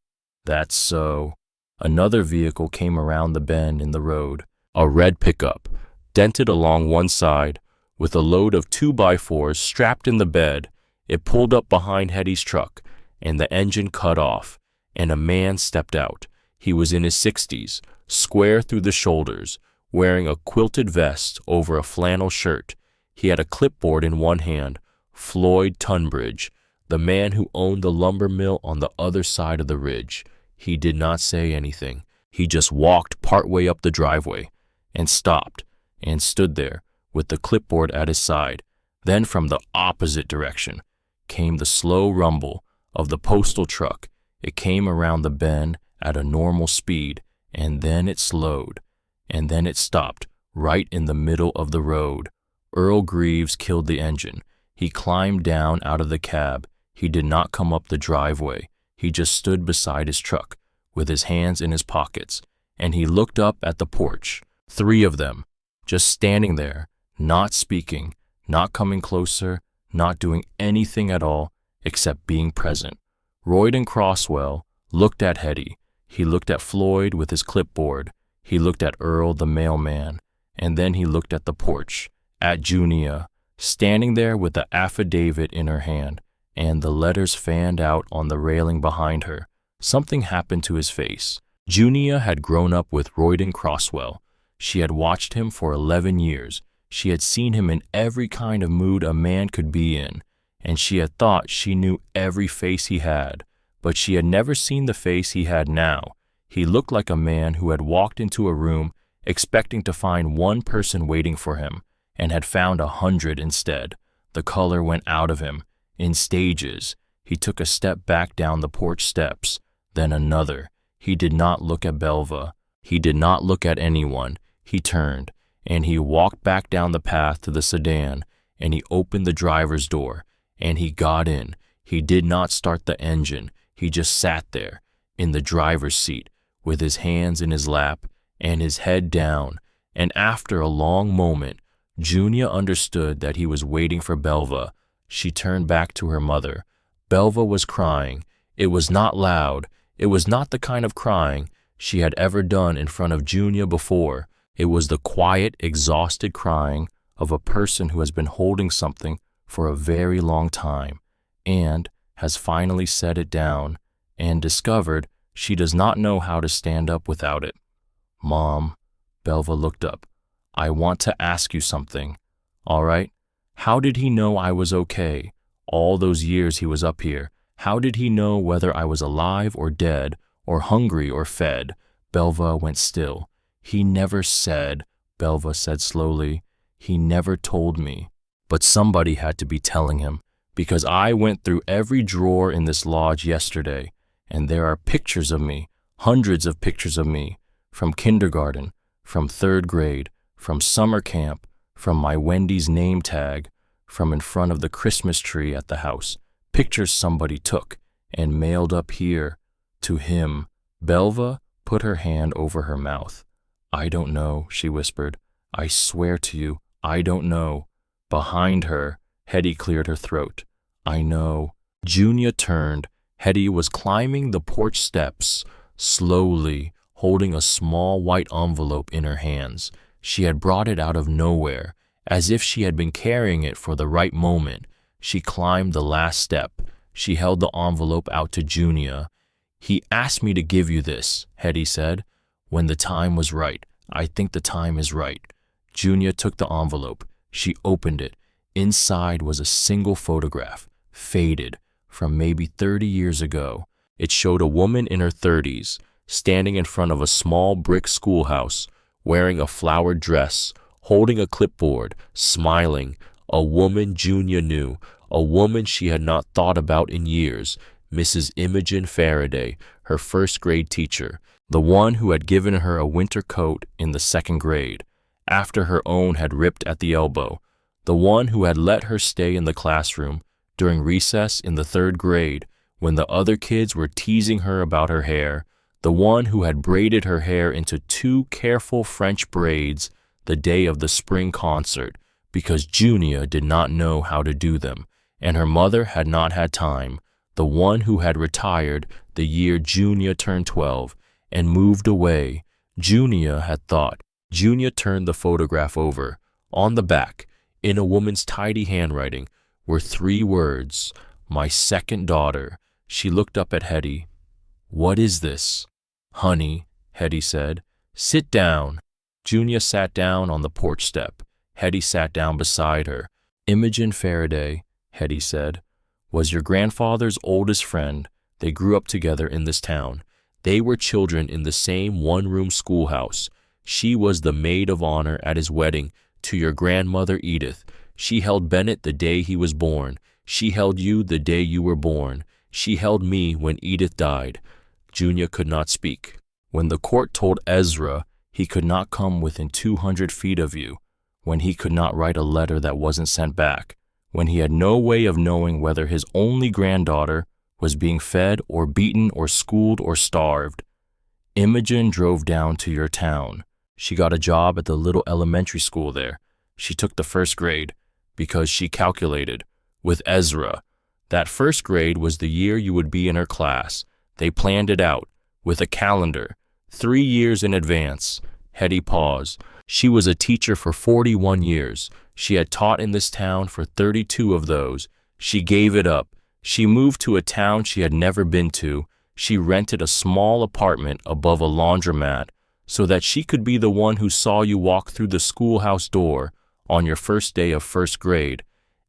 "That's so." Another vehicle came around the bend in the road, a red pickup, dented along one side, with a load of 2x4s strapped in the bed. It pulled up behind Hetty's truck, and the engine cut off, and a man stepped out. He was in his 60s, square through the shoulders, wearing a quilted vest over a flannel shirt. He had a clipboard in one hand. Floyd Tunbridge, the man who owned the lumber mill on the other side of the ridge. He did not say anything. He just walked partway up the driveway and stopped and stood there with the clipboard at his side. Then from the opposite direction came the slow rumble of the postal truck. It came around the bend at a normal speed, and then it slowed, and then it stopped right in the middle of the road. Earl Greaves killed the engine. He climbed down out of the cab. He did not come up the driveway. He just stood beside his truck with his hands in his pockets, and he looked up at the porch. 3 of them, just standing there, not speaking, not coming closer, not doing anything at all except being present. Royden Croswell looked at Hetty. He looked at Floyd with his clipboard. He looked at Earl the mailman, and then he looked at the porch, at Junia, standing there with the affidavit in her hand, and the letters fanned out on the railing behind her. Something happened to his face. Junia had grown up with Royden Croswell. She had watched him for 11 years. She had seen him in every kind of mood a man could be in, and she had thought she knew every face he had, but she had never seen the face he had now. He looked like a man who had walked into a room expecting to find one person waiting for him, and had found 100 instead. The color went out of him, in stages. He took a step back down the porch steps, then another. He did not look at Belva. He did not look at anyone. He turned, and he walked back down the path to the sedan, and he opened the driver's door, and he got in. He did not start the engine. He just sat there, in the driver's seat, with his hands in his lap, and his head down, and after a long moment, Junia understood that he was waiting for Belva. She turned back to her mother. Belva was crying. It was not loud. It was not the kind of crying she had ever done in front of Junia before. It was the quiet, exhausted crying of a person who has been holding something for a very long time and has finally set it down and discovered she does not know how to stand up without it. "Mom," Belva looked up. "I want to ask you something. All right? How did he know I was okay? All those years he was up here. How did he know whether I was alive or dead, or hungry or fed?" Belva went still. "He never said," Belva said slowly. "He never told me. But somebody had to be telling him, because I went through every drawer in this lodge yesterday, and there are pictures of me, hundreds of pictures of me, from kindergarten, from 3rd grade, from summer camp, from my Wendy's name tag, from in front of the Christmas tree at the house, pictures somebody took and mailed up here to him." Belva put her hand over her mouth. "I don't know," she whispered. "I swear to you, I don't know." Behind her, Hetty cleared her throat. "I know." Junia turned. Hetty was climbing the porch steps, slowly, holding a small white envelope in her hands. She had brought it out of nowhere, as if she had been carrying it for the right moment. She climbed the last step. She held the envelope out to Junia. "He asked me to give you this," Hetty said, "when the time was right. I think the time is right." Junia took the envelope. She opened it. Inside was a single photograph, faded, from maybe 30 years ago. It showed a woman in her 30s, standing in front of a small brick schoolhouse, wearing a flowered dress, holding a clipboard, smiling. A woman Junia knew, a woman she had not thought about in years, Mrs. Imogen Faraday, her 1st grade teacher, the one who had given her a winter coat in the 2nd grade, after her own had ripped at the elbow, the one who had let her stay in the classroom during recess in the 3rd grade when the other kids were teasing her about her hair, the one who had braided her hair into 2 careful French braids, the day of the spring concert, because Junia did not know how to do them, and her mother had not had time, the one who had retired the year Junia turned 12 and moved away. Junia had thought. Junia turned the photograph over. On the back, in a woman's tidy handwriting, were 3 words, "My second daughter." She looked up at Hetty. "What is this?" "Honey," Hetty said. "Sit down." Junia sat down on the porch step. Hetty sat down beside her. "Imogen Faraday," Hetty said, "was your grandfather's oldest friend. They grew up together in this town. They were children in the same one-room schoolhouse. She was the maid of honor at his wedding to your grandmother Edith. She held Bennett the day he was born. She held you the day you were born. She held me when Edith died." Junia could not speak. "When the court told Ezra he could not come within 200 feet of you, when he could not write a letter that wasn't sent back, when he had no way of knowing whether his only granddaughter was being fed or beaten or schooled or starved, Imogen drove down to your town. She got a job at the little elementary school there. She took the first grade because she calculated, with Ezra, that first grade was the year you would be in her class. They planned it out with a calendar, 3 years in advance." Hetty paused. She was a teacher for 41 years. She had taught in this town for 32 of those. She gave it up. She moved to a town she had never been to. She rented a small apartment above a laundromat so that she could be the one who saw you walk through the schoolhouse door on your first day of first grade,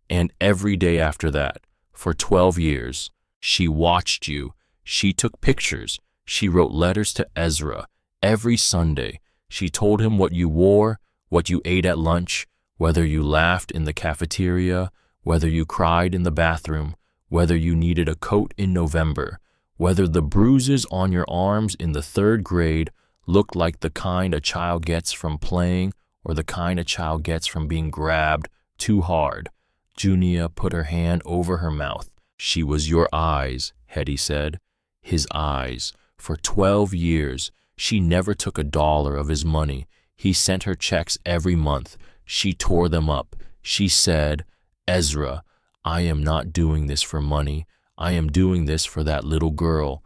and every day after that, for 12 years. She watched you. She took pictures. She wrote letters to Ezra every Sunday. She told him what you wore, what you ate at lunch, whether you laughed in the cafeteria, whether you cried in the bathroom, whether you needed a coat in November, whether the bruises on your arms in the 3rd grade looked like the kind a child gets from playing or the kind a child gets from being grabbed too hard. Junia put her hand over her mouth. "She was your eyes," Hetty said. "His eyes. For 12 years. She never took $1 of his money. He sent her checks every month. She tore them up. She said, 'Ezra, I am not doing this for money. I am doing this for that little girl.'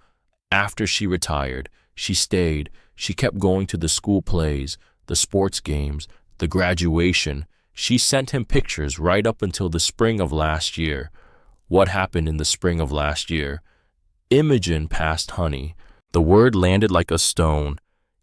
After she retired, she stayed. She kept going to the school plays, the sports games, the graduation. She sent him pictures right up until the spring of last year." "What happened in the spring of last year?" "Imogen passed, honey." The word landed like a stone.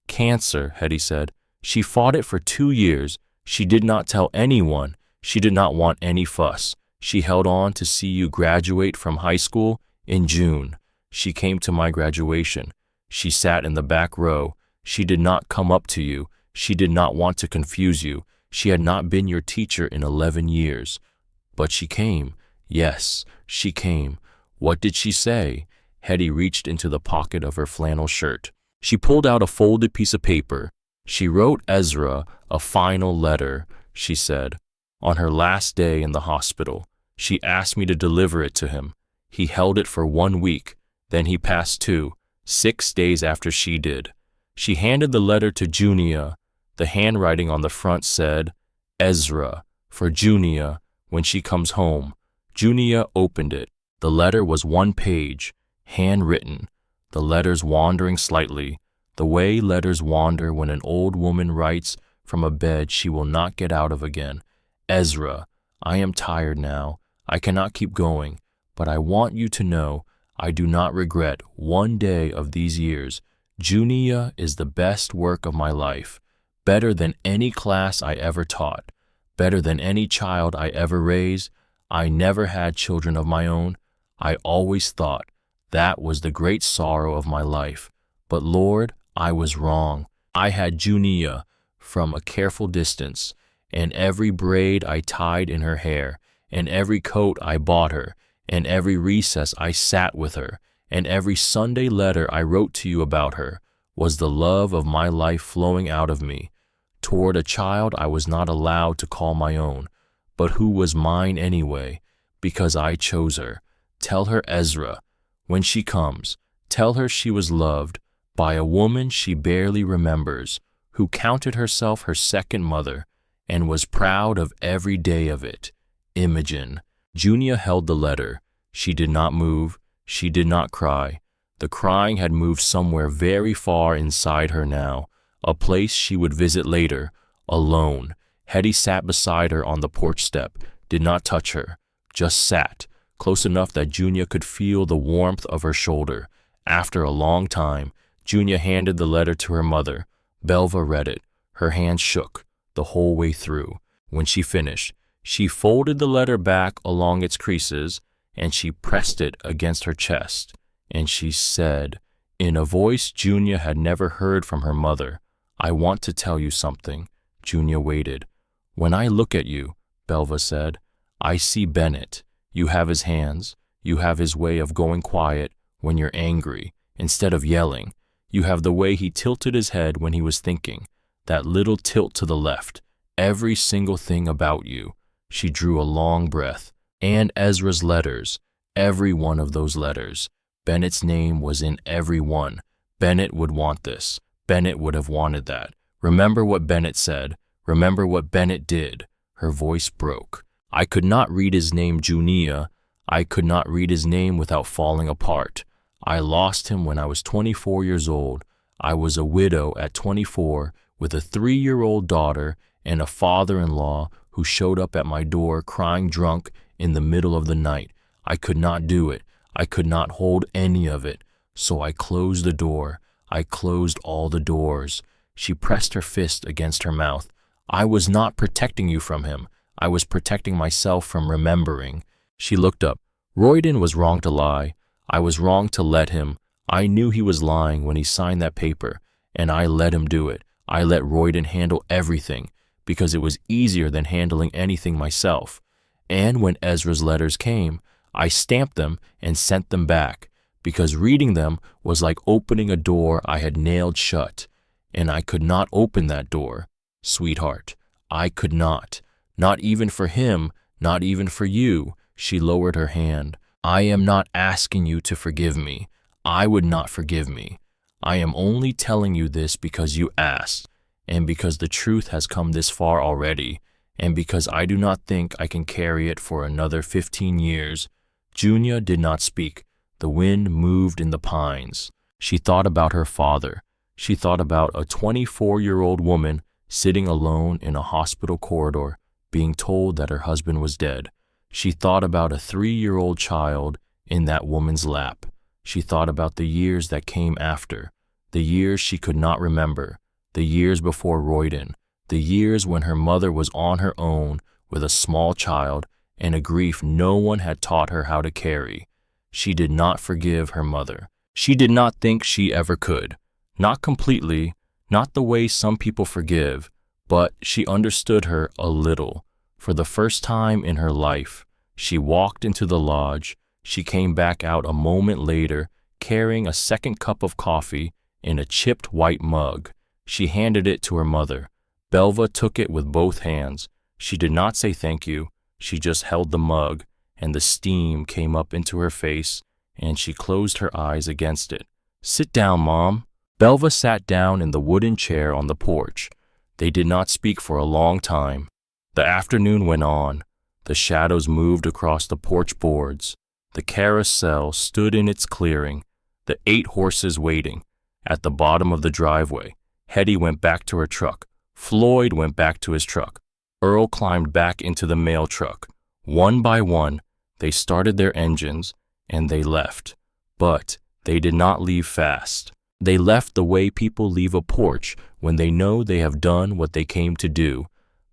"Cancer," Hetty said. "She fought it for 2 years. She did not tell anyone. She did not want any fuss. She held on to see you graduate from high school in June. She came to my graduation. She sat in the back row. She did not come up to you. She did not want to confuse you. She had not been your teacher in 11 years. But she came. Yes, she came. What did she say?" Hetty reached into the pocket of her flannel shirt. She pulled out a folded piece of paper. "She wrote Ezra a final letter," she said. "On her last day in the hospital, she asked me to deliver it to him. He held it for 1 week. Then he passed too, 6 days after she did." She handed the letter to Junia. The handwriting on the front said, "Ezra, for Junia, when she comes home." Junia opened it. The letter was 1 page, handwritten, the letters wandering slightly, the way letters wander when an old woman writes from a bed she will not get out of again. "Ezra, I am tired now. I cannot keep going, but I want you to know I do not regret 1 day of these years. Junia is the best work of my life, better than any class I ever taught, better than any child I ever raised. I never had children of my own. I always thought that was the great sorrow of my life. But Lord, I was wrong. I had Junia from a careful distance, and every braid I tied in her hair, and every coat I bought her, and every recess I sat with her, and every Sunday letter I wrote to you about her, was the love of my life flowing out of me, toward a child I was not allowed to call my own, but who was mine anyway, because I chose her. Tell her, Ezra, when she comes, tell her she was loved by a woman she barely remembers, who counted herself her second mother and was proud of every day of it. Imogen. Junia held the letter. She did not move. She did not cry. The crying had moved somewhere very far inside her now, a place she would visit later, alone. Hetty sat beside her on the porch step, did not touch her, just sat, close enough that Junia could feel the warmth of her shoulder. After a long time, Junia handed the letter to her mother. Belva read it. Her hands shook the whole way through. When she finished, she folded the letter back along its creases, and she pressed it against her chest, and she said, in a voice Junia had never heard from her mother, "I want to tell you something." Junia waited. "When I look at you," Belva said, "I see Bennett. You have his hands. You have his way of going quiet when you're angry, instead of yelling. You have the way he tilted his head when he was thinking, that little tilt to the left. Every single thing about you." She drew a long breath. And Ezra's letters, every one of those letters. Bennett's name was in every one. Bennett would want this. Bennett would have wanted that. Remember what Bennett said. Remember what Bennett did. Her voice broke. I could not read his name, Junia. I could not read his name without falling apart. I lost him when I was 24 years old. I was a widow at 24 with a 3-year-old daughter and a father-in-law who showed up at my door crying drunk in the middle of the night. I could not do it. I could not hold any of it. So I closed the door. I closed all the doors. She pressed her fist against her mouth. I was not protecting you from him. I was protecting myself from remembering. She looked up. Royden was wrong to lie. I was wrong to let him. I knew he was lying when he signed that paper, and I let him do it. I let Royden handle everything because it was easier than handling anything myself. And when Ezra's letters came, I stamped them and sent them back because reading them was like opening a door I had nailed shut, and I could not open that door, sweetheart. I could not. Not even for him, not even for you. She lowered her hand. I am not asking you to forgive me. I would not forgive me. I am only telling you this because you asked, and because the truth has come this far already, and because I do not think I can carry it for another 15 years. Junia did not speak. The wind moved in the pines. She thought about her father. She thought about a 24-year-old woman sitting alone in a hospital corridor, being told that her husband was dead. She thought about a 3-year-old child in that woman's lap. She thought about the years that came after, the years she could not remember, the years before Royden, the years when her mother was on her own with a small child and a grief no one had taught her how to carry. She did not forgive her mother. She did not think she ever could. Not completely, not the way some people forgive, but she understood her a little. For the first time in her life, she walked into the lodge. She came back out a moment later, carrying a second cup of coffee in a chipped white mug. She handed it to her mother. Belva took it with both hands. She did not say thank you. She just held the mug, and the steam came up into her face, and she closed her eyes against it. Sit down, Mom. Belva sat down in the wooden chair on the porch. They did not speak for a long time. The afternoon went on. The shadows moved across the porch boards. The carousel stood in its clearing, the 8 horses waiting. At the bottom of the driveway, Hetty went back to her truck. Floyd went back to his truck. Earl climbed back into the mail truck. One by one, they started their engines, and they left. But they did not leave fast. They left the way people leave a porch when they know they have done what they came to do.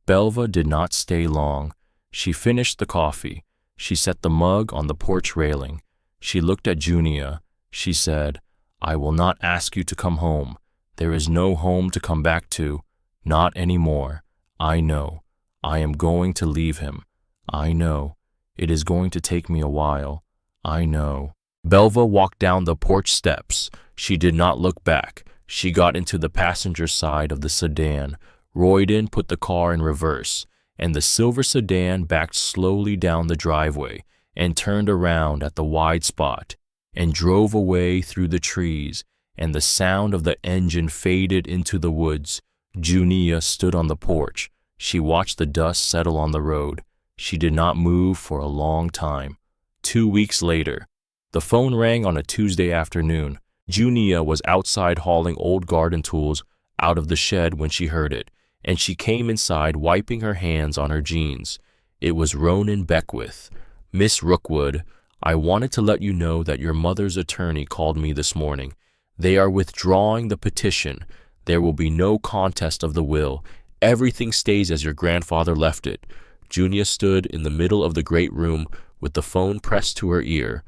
Belva did not stay long. She finished the coffee. She set the mug on the porch railing. She looked at Junia. She said, I will not ask you to come home. There is no home to come back to. Not anymore. I know. I am going to leave him. I know. It is going to take me a while. I know. Belva walked down the porch steps. She did not look back. She got into the passenger side of the sedan. Royden put the car in reverse, and the silver sedan backed slowly down the driveway and turned around at the wide spot and drove away through the trees, and the sound of the engine faded into the woods. Junia stood on the porch. She watched the dust settle on the road. She did not move for a long time. 2 weeks later, the phone rang on a Tuesday afternoon. Junia was outside hauling old garden tools out of the shed when she heard it, and she came inside wiping her hands on her jeans. It was Ronan Beckwith. "Miss Rookwood, I wanted to let you know that your mother's attorney called me this morning. They are withdrawing the petition. There will be no contest of the will. Everything stays as your grandfather left it." Junia stood in the middle of the great room with the phone pressed to her ear.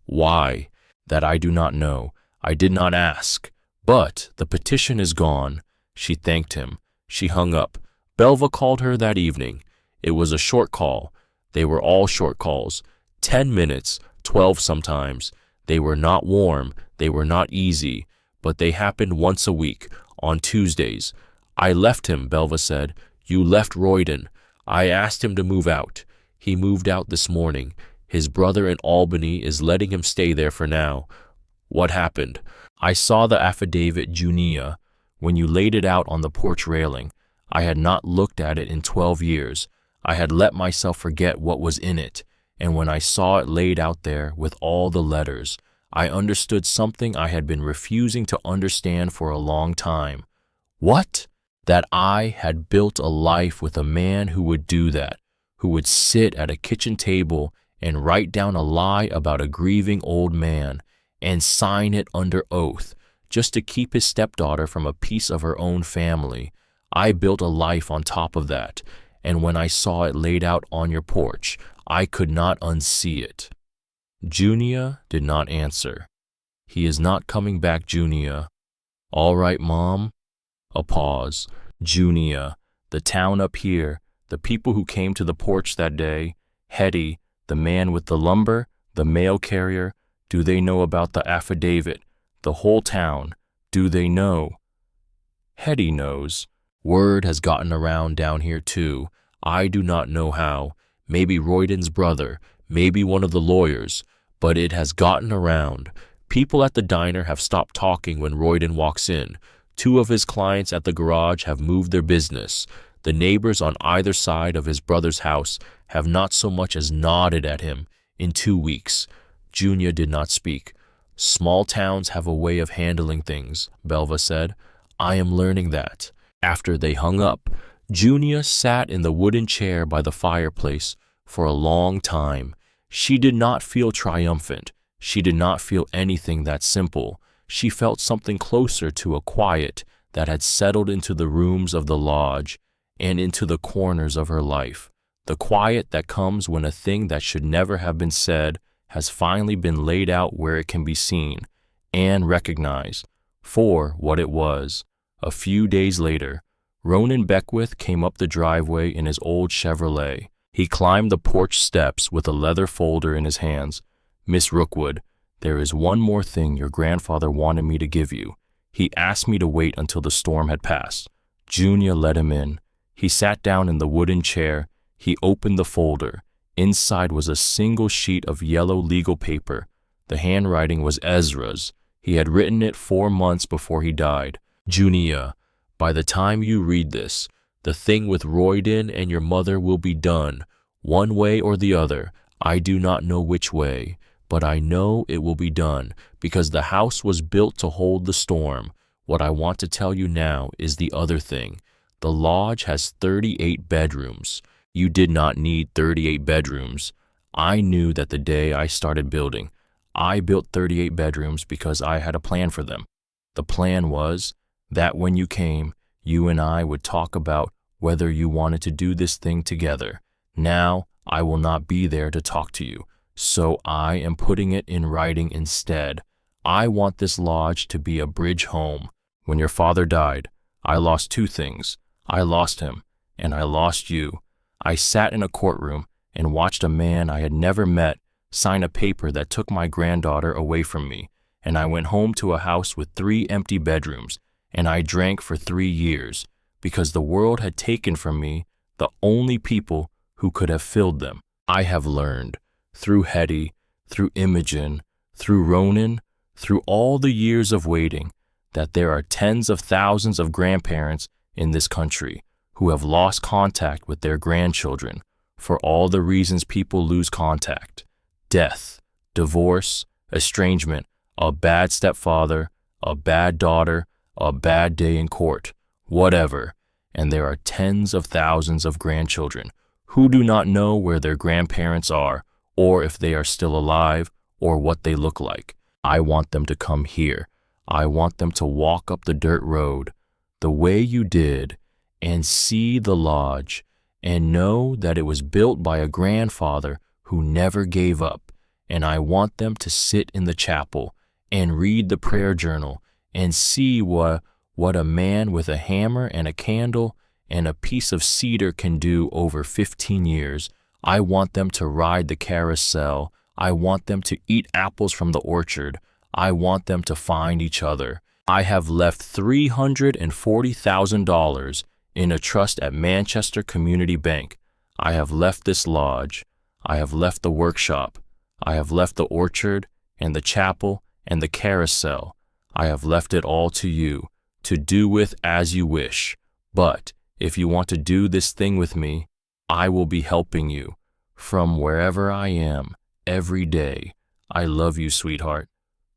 "Why? That I do not know. I did not ask. But the petition is gone." She thanked him. She hung up. Belva called her that evening. It was a short call. They were all short calls. 10 minutes, 12 sometimes. They were not warm. They were not easy. But they happened once a week, on Tuesdays. "I left him," Belva said. "You left Royden. I asked him to move out. He moved out this morning. His brother in Albany is letting him stay there for now." "What happened?" "I saw the affidavit, Junia, when you laid it out on the porch railing. I had not looked at it in 12 years. I had let myself forget what was in it. And when I saw it laid out there with all the letters, I understood something I had been refusing to understand for a long time." "What?" "That I had built a life with a man who would do that, who would sit at a kitchen table and write down a lie about a grieving old man and sign it under oath, just to keep his stepdaughter from a piece of her own family. I built a life on top of that, and when I saw it laid out on your porch, I could not unsee it." Junia did not answer. "He is not coming back, Junia." "All right, Mom." A pause. "Junia, the town up here, the people who came to the porch that day, Hetty, the man with the lumber, the mail carrier, do they know about the affidavit? The whole town, do they know?" "Hetty knows. Word has gotten around down here too. I do not know how. Maybe Royden's brother, maybe one of the lawyers, but it has gotten around. People at the diner have stopped talking when Royden walks in. 2 of his clients at the garage have moved their business. The neighbors on either side of his brother's house have not so much as nodded at him in 2 weeks. Junia did not speak. "Small towns have a way of handling things," Belva said. "I am learning that." After they hung up, Junia sat in the wooden chair by the fireplace for a long time. She did not feel triumphant. She did not feel anything that simple. She felt something closer to a quiet that had settled into the rooms of the lodge and into the corners of her life. The quiet that comes when a thing that should never have been said has finally been laid out where it can be seen and recognized for what it was. A few days later, Ronan Beckwith came up the driveway in his old Chevrolet. He climbed the porch steps with a leather folder in his hands. "Miss Rookwood, there is one more thing your grandfather wanted me to give you. He asked me to wait until the storm had passed." Junia let him in. He sat down in the wooden chair. He opened the folder. Inside was a single sheet of yellow legal paper. The handwriting was Ezra's. He had written it 4 months before he died. "Junia, by the time you read this, the thing with Royden and your mother will be done, one way or the other. I do not know which way, but I know it will be done because the house was built to hold the storm. What I want to tell you now is the other thing. The lodge has 38 bedrooms. You did not need 38 bedrooms. I knew that the day I started building. I built 38 bedrooms because I had a plan for them. The plan was that when you came, you and I would talk about whether you wanted to do this thing together. Now, I will not be there to talk to you, so I am putting it in writing instead. I want this lodge to be a bridge home. When your father died, I lost 2 things. I lost him, and I lost you. I sat in a courtroom and watched a man I had never met sign a paper that took my granddaughter away from me, and I went home to a house with 3 empty bedrooms, and I drank for 3 years, because the world had taken from me the only people who could have filled them. I have learned, through Hetty, through Imogen, through Ronan, through all the years of waiting, that there are tens of thousands of grandparents in this country who have lost contact with their grandchildren for all the reasons people lose contact: death, divorce, estrangement, a bad stepfather, a bad daughter, a bad day in court, whatever. And there are tens of thousands of grandchildren who do not know where their grandparents are, or if they are still alive, or what they look like. I want them to come here. I want them to walk up the dirt road the way you did and see the lodge and know that it was built by a grandfather who never gave up. And I want them to sit in the chapel and read the prayer journal and see what a man with a hammer and a candle and a piece of cedar can do over 15 years. I want them to ride the carousel. I want them to eat apples from the orchard. I want them to find each other. I have left $340,000 in a trust at Manchester Community Bank. I have left this lodge. I have left the workshop. I have left the orchard and the chapel and the carousel. I have left it all to you, to do with as you wish. But if you want to do this thing with me, I will be helping you from wherever I am every day. I love you, sweetheart.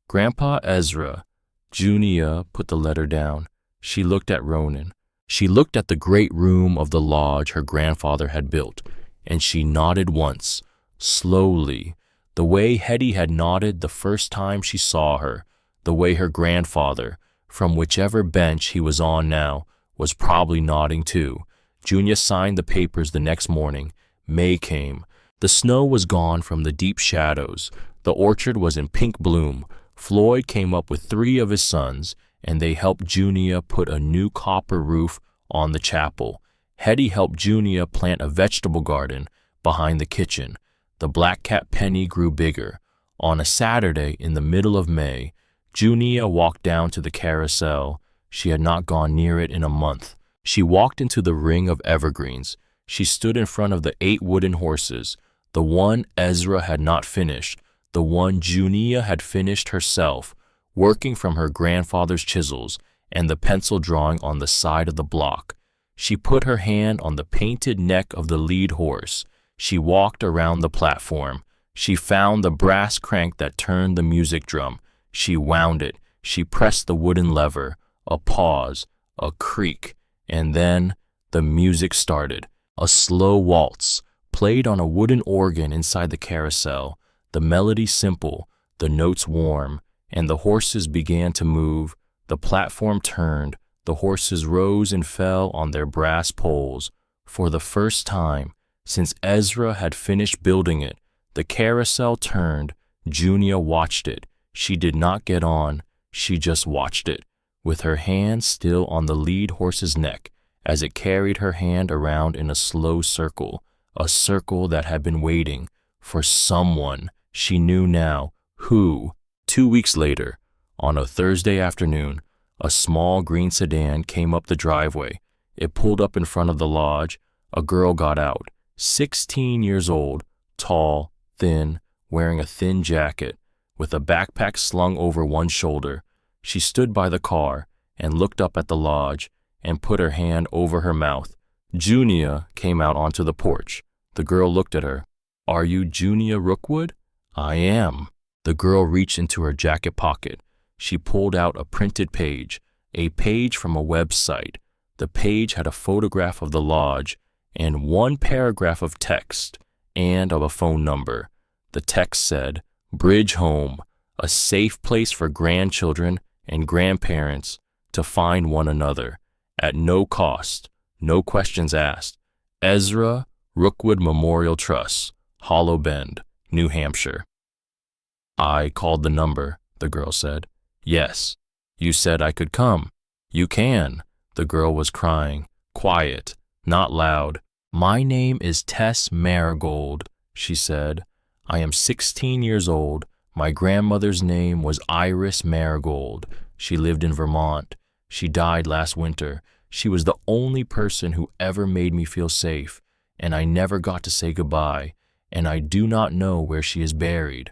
Grandpa Ezra. Junia put the letter down. She looked at Ronan. She looked at the great room of the lodge her grandfather had built, and she nodded once, slowly, the way Hetty had nodded the first time she saw her, the way her grandfather, from whichever bench he was on now, was probably nodding too. Junia signed the papers the next morning. May came. The snow was gone from the deep shadows. The orchard was in pink bloom. Floyd came up with 3 of his sons, and they helped Junia put a new copper roof on the chapel. Hetty helped Junia plant a vegetable garden behind the kitchen. The black cat Penny grew bigger. On a Saturday in the middle of May, Junia walked down to the carousel. She had not gone near it in a month. She walked into the ring of evergreens. She stood in front of the 8 wooden horses, the one Ezra had not finished, the one Junia had finished herself, working from her grandfather's chisels and the pencil drawing on the side of the block. She put her hand on the painted neck of the lead horse. She walked around the platform. She found the brass crank that turned the music drum. She wound it. She pressed the wooden lever. A pause, a creak, and then the music started. A slow waltz, played on a wooden organ inside the carousel. The melody simple, the notes warm, and the horses began to move. The platform turned. The horses rose and fell on their brass poles. For the first time since Ezra had finished building it, the carousel turned. Junia watched it. She did not get on. She just watched it, with her hand still on the lead horse's neck as it carried her hand around in a slow circle, a circle that had been waiting for someone. She knew now who. 2 weeks later, on a Thursday afternoon, a small green sedan came up the driveway. It pulled up in front of the lodge. A girl got out, 16 years old, tall, thin, wearing a thin jacket, with a backpack slung over one shoulder. She stood by the car and looked up at the lodge and put her hand over her mouth. Junia came out onto the porch. The girl looked at her. "Are you Junia Rookwood?" "I am." The girl reached into her jacket pocket. She pulled out a printed page, a page from a website. The page had a photograph of the lodge and one paragraph of text and of a phone number. The text said, "Bridge Home, a safe place for grandchildren and grandparents to find one another at no cost, no questions asked. Ezra Rookwood Memorial Trust, Hollow Bend, New Hampshire." "I called the number," the girl said. "Yes. You said I could come." "You can." The girl was crying, quiet, not loud. "My name is Tess Marigold," she said. "I am 16 years old. My grandmother's name was Iris Marigold. She lived in Vermont. She died last winter. She was the only person who ever made me feel safe, and I never got to say goodbye, and I do not know where she is buried.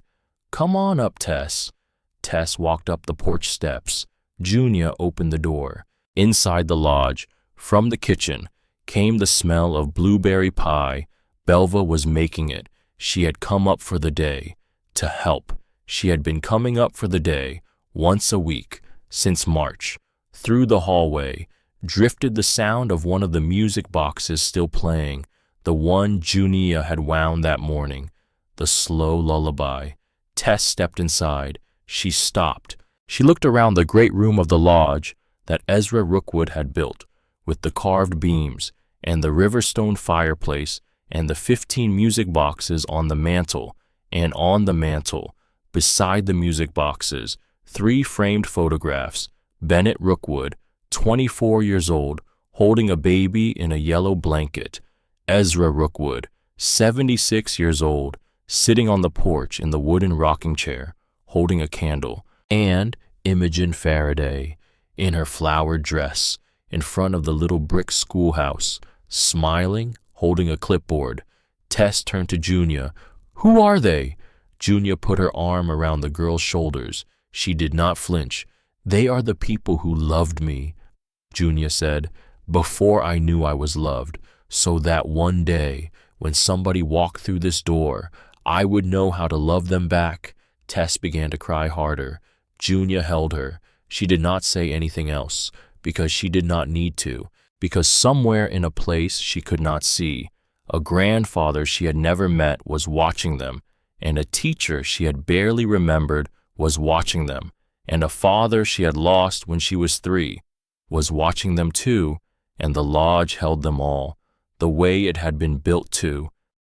Come on up, Tess." Tess walked up the porch steps. Junia opened the door. Inside the lodge, From the kitchen came the smell of blueberry pie. Belva was making it. She had come up for the day. To help. She had been coming up for the day, once a week, since March. Through the hallway drifted the sound of one of the music boxes still playing, the one Junia had wound that morning, the slow lullaby. Tess stepped inside. She stopped. She looked around the great room of the lodge that Ezra Rookwood had built, with the carved beams, and the riverstone fireplace, and the 15 music boxes on the mantel, and on the mantel, beside the music boxes, 3 framed photographs. Bennett Rookwood, 24 years old, holding a baby in a yellow blanket. Ezra Rookwood, 76 years old, sitting on the porch in the wooden rocking chair, holding a candle. And Imogen Faraday, in her flowered dress, in front of the little brick schoolhouse, smiling, holding a clipboard. Tess turned to Junia. "Who are they?" Junia put her arm around the girl's shoulders. She did not flinch. "They are the people who loved me," Junia said, "before I knew I was loved, so that one day, when somebody walked through this door, I would know how to love them back." Tess began to cry harder. Junia held her. She did not say anything else, because she did not need to, because somewhere in a place she could not see, a grandfather she had never met was watching them, and a teacher she had barely remembered was watching them, and a father she had lost when she was 3 was watching them too, and the lodge held them all, the way it had been built to,